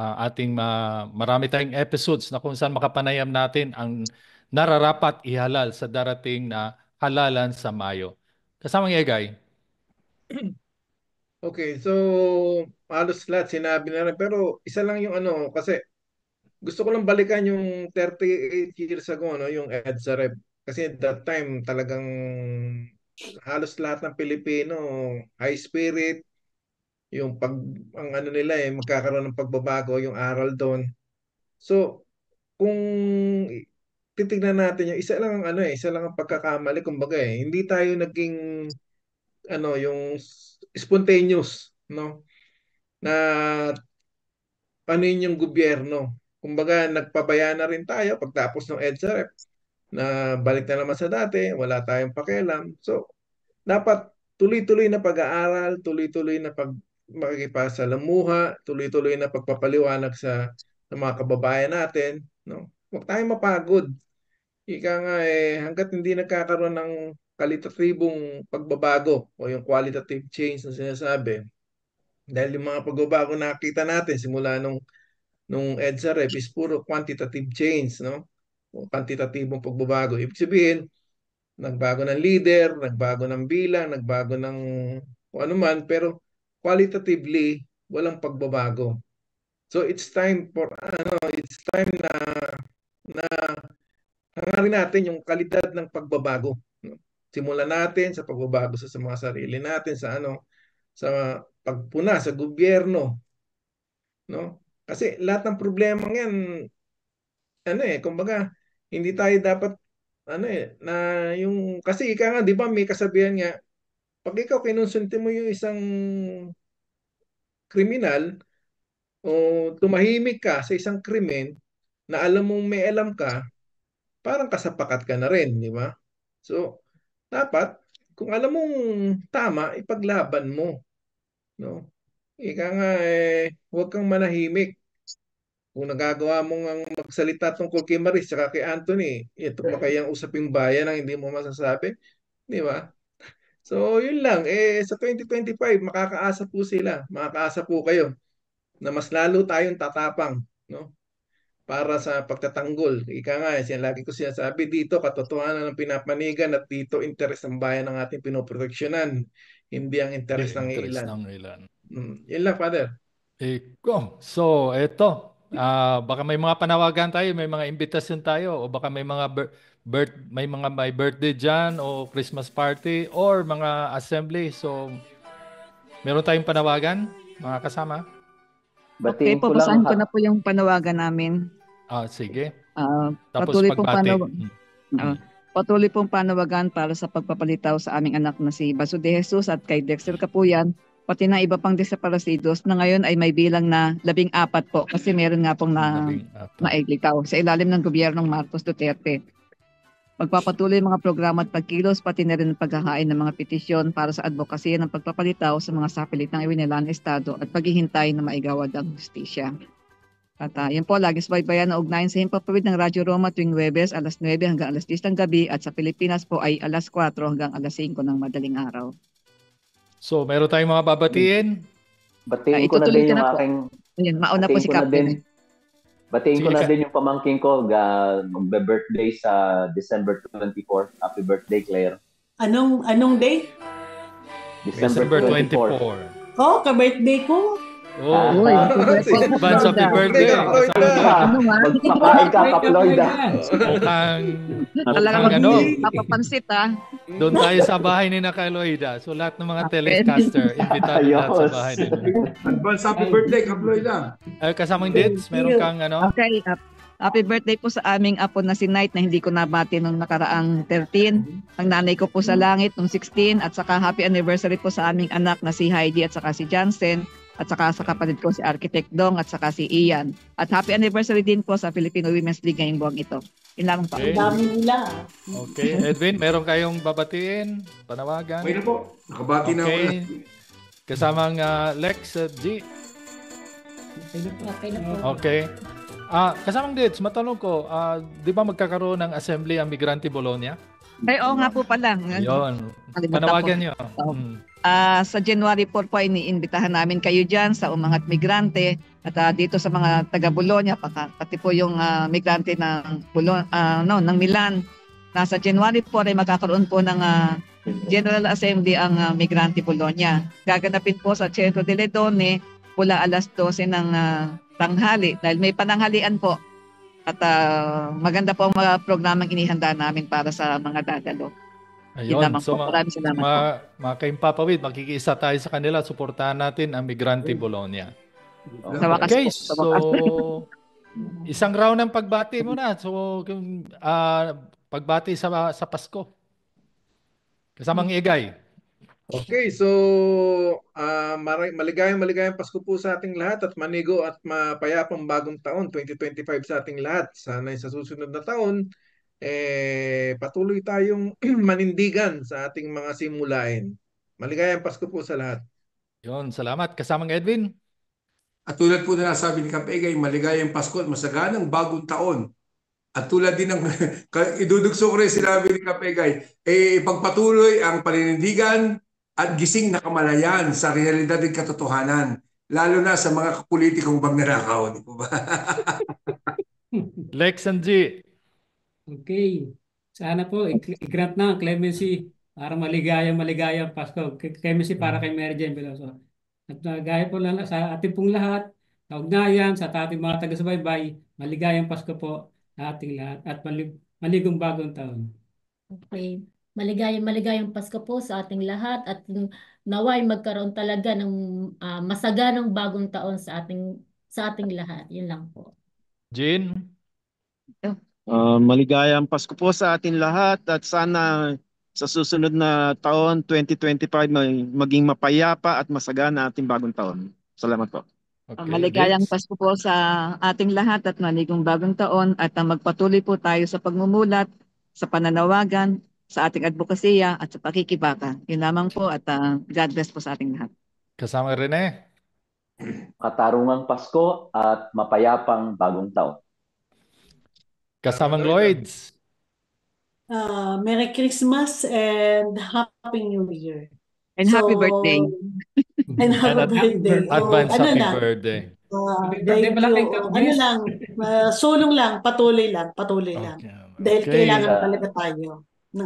marami tayong episodes na kung saan makapanayam natin ang nararapat ihalal sa darating na halalan sa Mayo. Kasamang Egay. Okay, so halos lahat sinabi na rin. Pero isa lang yung kasi gusto ko lang balikan yung 38 years ago, yung EDSA Rep. Kasi at that time talagang halos lahat ng Pilipino high spirit, yung ang nila magkakaroon ng pagbabago, yung aral doon. So, kung titignan natin yung isa lang ang isa lang ang pagkakamali kumbaga hindi tayo naging yung spontaneous, no? Na panin yung gobyerno. Kumbaga, nagpabaya na rin tayo pagtapos ng EDSA na balik na naman sa dati, wala tayong pakialam. So, dapat tuloy-tuloy na pag-aaral, tuloy-tuloy na makikipasalamuha, tuloy-tuloy na pagpapaliwanag sa mga kababayan natin. No? Huwag tayong mapagod. Ika nga hanggat hindi nagkakaroon ng kalitatibong pagbabago o yung qualitative change na sinasabi, dahil yung mga pagbabago nakita natin simula nung EDSA Rep is puro quantitative change, no? O kwantitatibong pagbabago. Ibig sabihin, nagbago ng leader, nagbago ng bilang, nagbago ng kung ano man, pero qualitatively, walang pagbabago. So it's time na hangarin natin yung kalidad ng pagbabago. No? Simulan natin sa pagbabago sa mga sarili natin, sa pagpuna sa gobyerno, no? Kasi lahat ng problema yan, kumbaga, hindi tayo dapat, na yung, kasi ika nga, di ba, may kasabihan nga, pag ikaw kinonsulti mo yung isang kriminal, o tumahimik ka sa isang krimen, na alam mong may alam ka, parang kasapakat ka na rin, di ba? So, dapat, kung alam mong tama, ipaglaban mo, no? Ika nga, huwag kang manahimik. Kung nagagawa mong ang magsalita tungkol kay Maris at kay Anthony, ito pa kayang usaping bayan ang hindi mo masasabi, di ba? So, yun lang. Sa 2025, makakaasa po sila. Makakaasa po kayo na mas lalo tayong tatapang, no? Para sa pagtatanggol. Ika nga, lagi ko sinasabi dito, katotohanan ng pinapanigan at dito interes ng bayan ng ating pinoproteksyonan, hindi ang interes ng Interest ilan. ng ilan. Yun lang, Father. So, eto. Baka may mga panawagan tayo, may mga imbitasyon tayo, o baka may mga may birthday dyan, o Christmas party, or mga assembly. So, meron tayong panawagan, mga kasama? Okay Batiin po, ko lang basahin ko na po yung panawagan namin. Sige. Tapos Patuloy pong pagbati. patuloy pong panawagan para sa pagpapalitaw sa aming anak na si Baso de Jesus at kay Dexter Kapuyan, pati na iba pang desaparecidos na ngayon ay may bilang na 14 po kasi meron nga pong naiglitaw sa ilalim ng gobyernong Marcos Duterte. Magpapatuloy ang mga programa at pagkilos pati na rin ang paghahain ng mga petisyon para sa advokasya ng pagpapalitaw sa mga sapilit ng iwinilang Estado at paghihintay na maigawad ang justisya. At yun po, lagi subaybayan na ugnayan sa himpapawid ng Radyo Roma tuwing Huwebes alas 9 hanggang alas 10 ng gabi at sa Pilipinas po ay alas 4 hanggang alas 5 ng madaling araw. So, meron tayong mga babatiin? Batiin ko na din yung aking... Ayun, mauna po si Captain. Batiin ko na din yung pamangkin ko mag-birthday sa December 24. Happy birthday, Claire. Anong day? December 24. Oh, ka-birthday ko. Advance happy birthday. Magpakain ka, Kaploida. Talagang papapansit Doon tayo sa bahay ni Nakaloida. So lahat ng mga telecaster, imbitado lahat sa bahay nila. Advance happy birthday, Kaploida. Kasamang dates, meron kang Okay, happy birthday po sa aming apo na si Knight na hindi ko nabati nung nakaraang 13. Ang nanay ko po sa langit nung 16 at saka happy anniversary po sa aming anak na si Heidi at saka si Jansen. At saka sa kapatid ko si Architect Dong at saka si Ian. At happy anniversary din po sa Filipino Women's League ngayong buwang ito. Yun lamang pa. Ang dami nila. Okay. Edwin, meron kayong babatiin? Panawagan? Okay na po. Nakabati na ako. Kasamang Lex G. Okay na po. Okay. Kasamang Dits, matanong ko, di ba magkakaroon ng assembly ang Migrante Bologna? Ay, oo nga po pala. Yun. Panawagan nyo. Sa January 4 po, iniimbitahan namin kayo dyan sa Umangat Migrante at dito sa mga taga Bologna, pati po yung migrante ng ng Milan. Nasa January 4 ay magkakaroon po ng General Assembly ang Migrante Bologna. Gaganapin po sa Centro de Ledone mula alas 12 ng tanghali dahil may pananghalian po. At maganda po ang mga programang inihanda namin para sa mga dadalo. Ayun, so mga kaimpapawid, makikiisa tayo sa kanila, suportahan natin ang Migrante Bologna. Okay, so isang round ng pagbati muna. So pagbati sa Pasko. Kasamang Igay. Okay, so maligayang Pasko po sa ating lahat at manigo at mapayapang bagong taon 2025 sa ating lahat. Sana sa susunod na taon patuloy tayong manindigan sa ating mga simulain. Maligayang Pasko po sa lahat. Yon, salamat. Kasamang Edwin. At tulad po na nasabi ni Kapegay, maligayang Pasko at masaganang bagong taon. At tulad din ng idudugso ko rin sinabi ni Kapegay, pagpatuloy ang paninindigan at gising na kamalayan sa realidad at katotohanan, lalo na sa mga kapolitikong magnanakaw. Di po ba? Lex and G. Okay. Sana po, i-grant na ang clemency para maligayang Pasko. Clemency para kay Mary Jane Veloso. At gaya po lang sa ating pong lahat, sa ugnayan, sa ating mga taga-subaybay, maligayang Pasko po sa ating lahat at maligong bagong taon. Okay. Maligayang Pasko po sa ating lahat at naway magkaroon talaga ng masaganang bagong taon sa ating lahat. Yun lang po. Jean? Maligayang Pasko po sa atin lahat at sana sa susunod na taon 2025 maging mapayapa at masagana ating bagong taon. Salamat po. Okay, Maligayang Vince. Pasko po sa ating lahat at maligong bagong taon at magpatuloy po tayo sa pagmumulat, sa pananawagan, sa ating advokasya at sa pakikibaka. Yun lamang po at God bless po sa ating lahat. Kasama Rene. Katarungang Pasko at mapayapang bagong taon. Kasamang Lloyds. Merry Christmas and Happy New Year. And happy birthday. And happy birthday. Advance Ano happy lang, birthday. thank you. Ano lang, sulong lang, patuloy lang. Dahil Okay. kailangan talaga tayo ng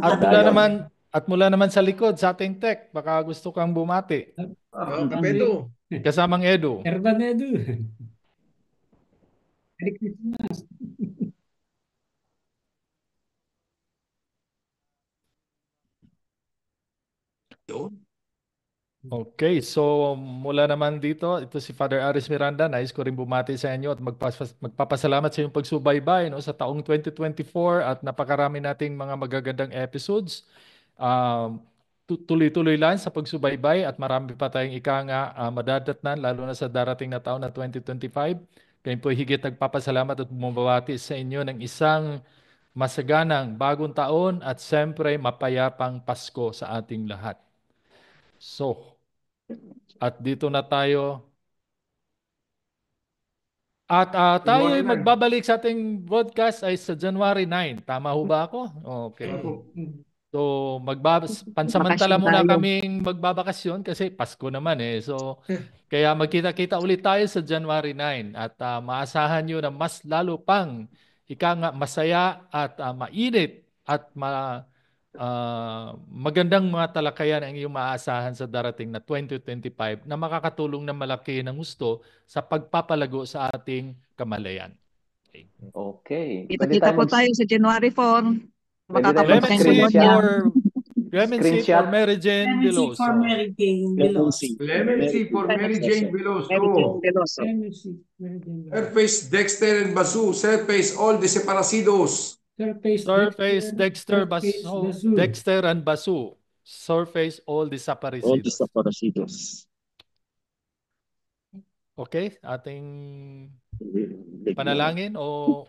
At mula naman sa likod, sa ating tech, baka gusto kang bumati. Kapedo. Kasamang Edu. Erban Edu. Merry Christmas. Okay, so mula naman dito, ito si Father Aris Miranda. Nais ko rin bumati sa inyo at magpapasalamat sa inyong pagsubaybay sa taong 2024 at napakarami nating mga magagandang episodes. Tuloy-tuloy lang sa pagsubaybay at marami pa tayong madadatnan lalo na sa darating na taon na 2025. Kaya po higit nagpapasalamat at bumabati sa inyo ng isang masaganang bagong taon at siyempre mapayapang Pasko sa ating lahat. So, at dito na tayo. At tayo ay magbabalik sa ating broadcast ay sa January 9. Tama ho ba ako? Okay. So, pansamantala muna kaming magbabakasyon kasi Pasko naman eh. So, kaya magkita-kita ulit tayo sa January 9 at maasahan nyo na mas lalo pang masaya at mainit at magandang mga talakayan ang iyong maaasahan sa darating na 2025 na makakatulong na malaki ng gusto sa pagpapalago sa ating kamalayan. Okay. Kita-kita po tayo sa January 4. Clemency for Mary Jane Veloso. Clemency for Mary Jane Veloso. Surface Dexter and Basu. Surface all desaparecidos. Surface Dexter and Basu. Surface all desaparecidos. Okay, ating panalangin o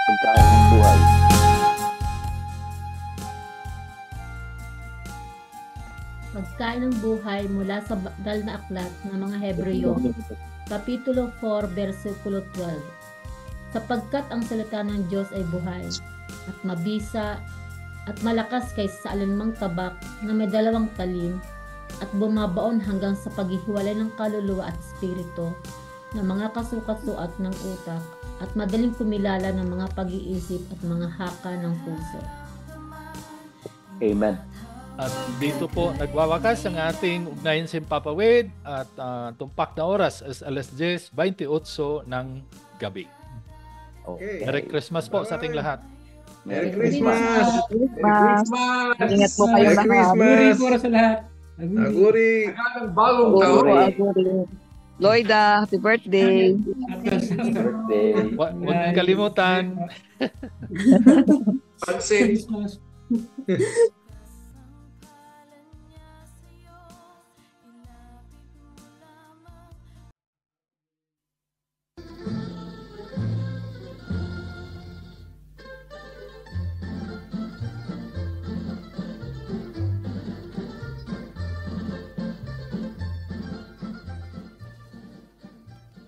pagkain ng buhay. Pagkain ng buhay mula sa banal na aklat ng mga Hebreo, Kapitulo 4, versikulo 12. Sapagkat ang salita ng Diyos ay buhay, at mabisa, at malakas kaysa sa alinmang tabak na may dalawang talim, at bumabaon hanggang sa paghihiwalay ng kaluluwa at espiritu, ng mga kasukat-suat ng utak, at madaling kumilala ng mga pag-iisip at mga haka ng puso. Amen. At dito po nagwawakas ang ating ugnayan sa Himpapawid at tumpak na oras as alas 10:28 ng gabi. Okay. Merry Christmas po sa ating lahat. Merry Christmas! Ingat po kayo lahat. Aguri po sa lahat. Aguri! Bagong taon. Lloyda, happy birthday! Happy birthday! Huwag niyong kalimutan. Pansin.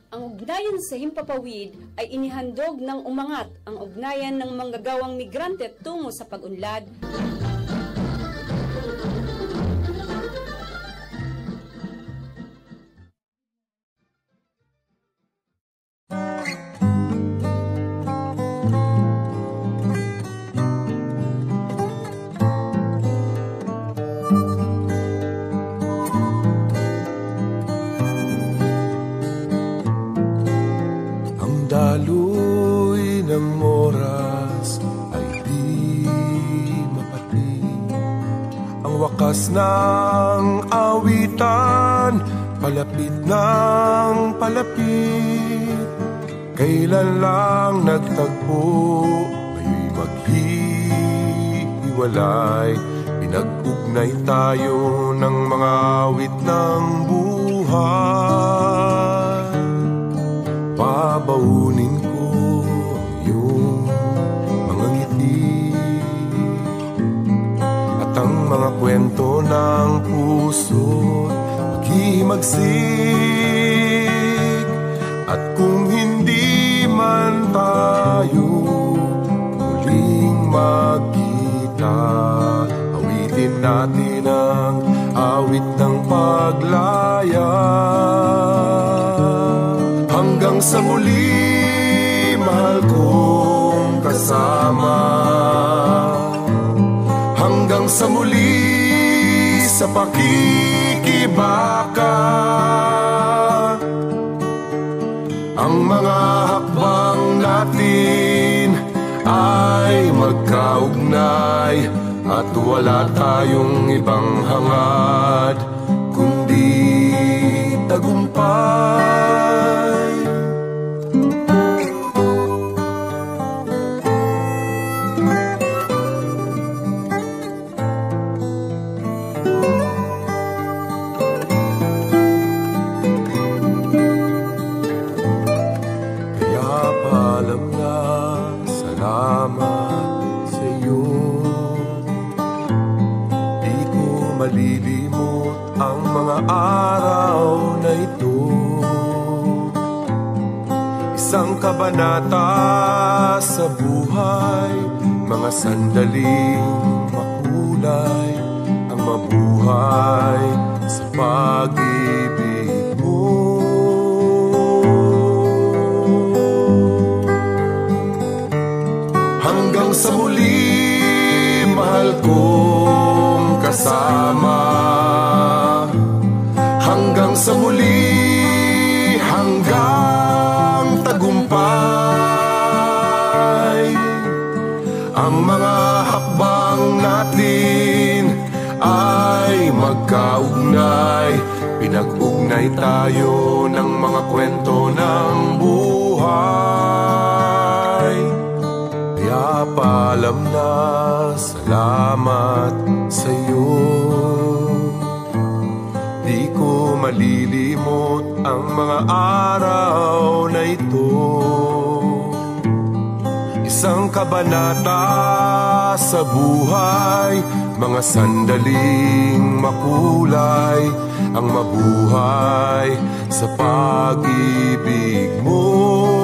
Ang ugnayan sa Himpapawid ay inihandog ng umangat ang ugnayan ng manggagawang migrante tungo sa pag-unlad. Daloy ng oras ay di mapating. Ang wakas ng awitan, palapit ng palapit. Kailan lang nagtagpo, ngayon'y maghihiwalay. Pinag-ugnay tayo ng mga awit ng buhay. babaunin ko ang iyong mga ngiti at ang mga kwento ng puso't maghihimagsik. At kung hindi man tayo muling magkita, awitin natin ang awit ng paglaya. Hanggang sa muli, mahal kong kasama. Hanggang sa muli, sa pakikibaka. Ang mga hakbang natin ay magkaugnay at wala tayong ibang hangad kundi tagumpay. Malilimot ang mga araw na ito. Isang kabanata sa buhay, mga sandaling makulay ang mabuhay sa pag-ibig mo. Hanggang sa muli, mahal kong kasama. Hanggang sa muli, hanggang tagumpay. Ang mga hakbang natin ay magkaugnay. Pinag-ugnay tayo ng mga kwento ng buhay. Kaya paalam na, salamat sa'yo. Di ko malilimot ang mga araw na ito. Isang kabanata sa buhay, mga sandaling makulay ang mabuhay sa pag-ibig mo.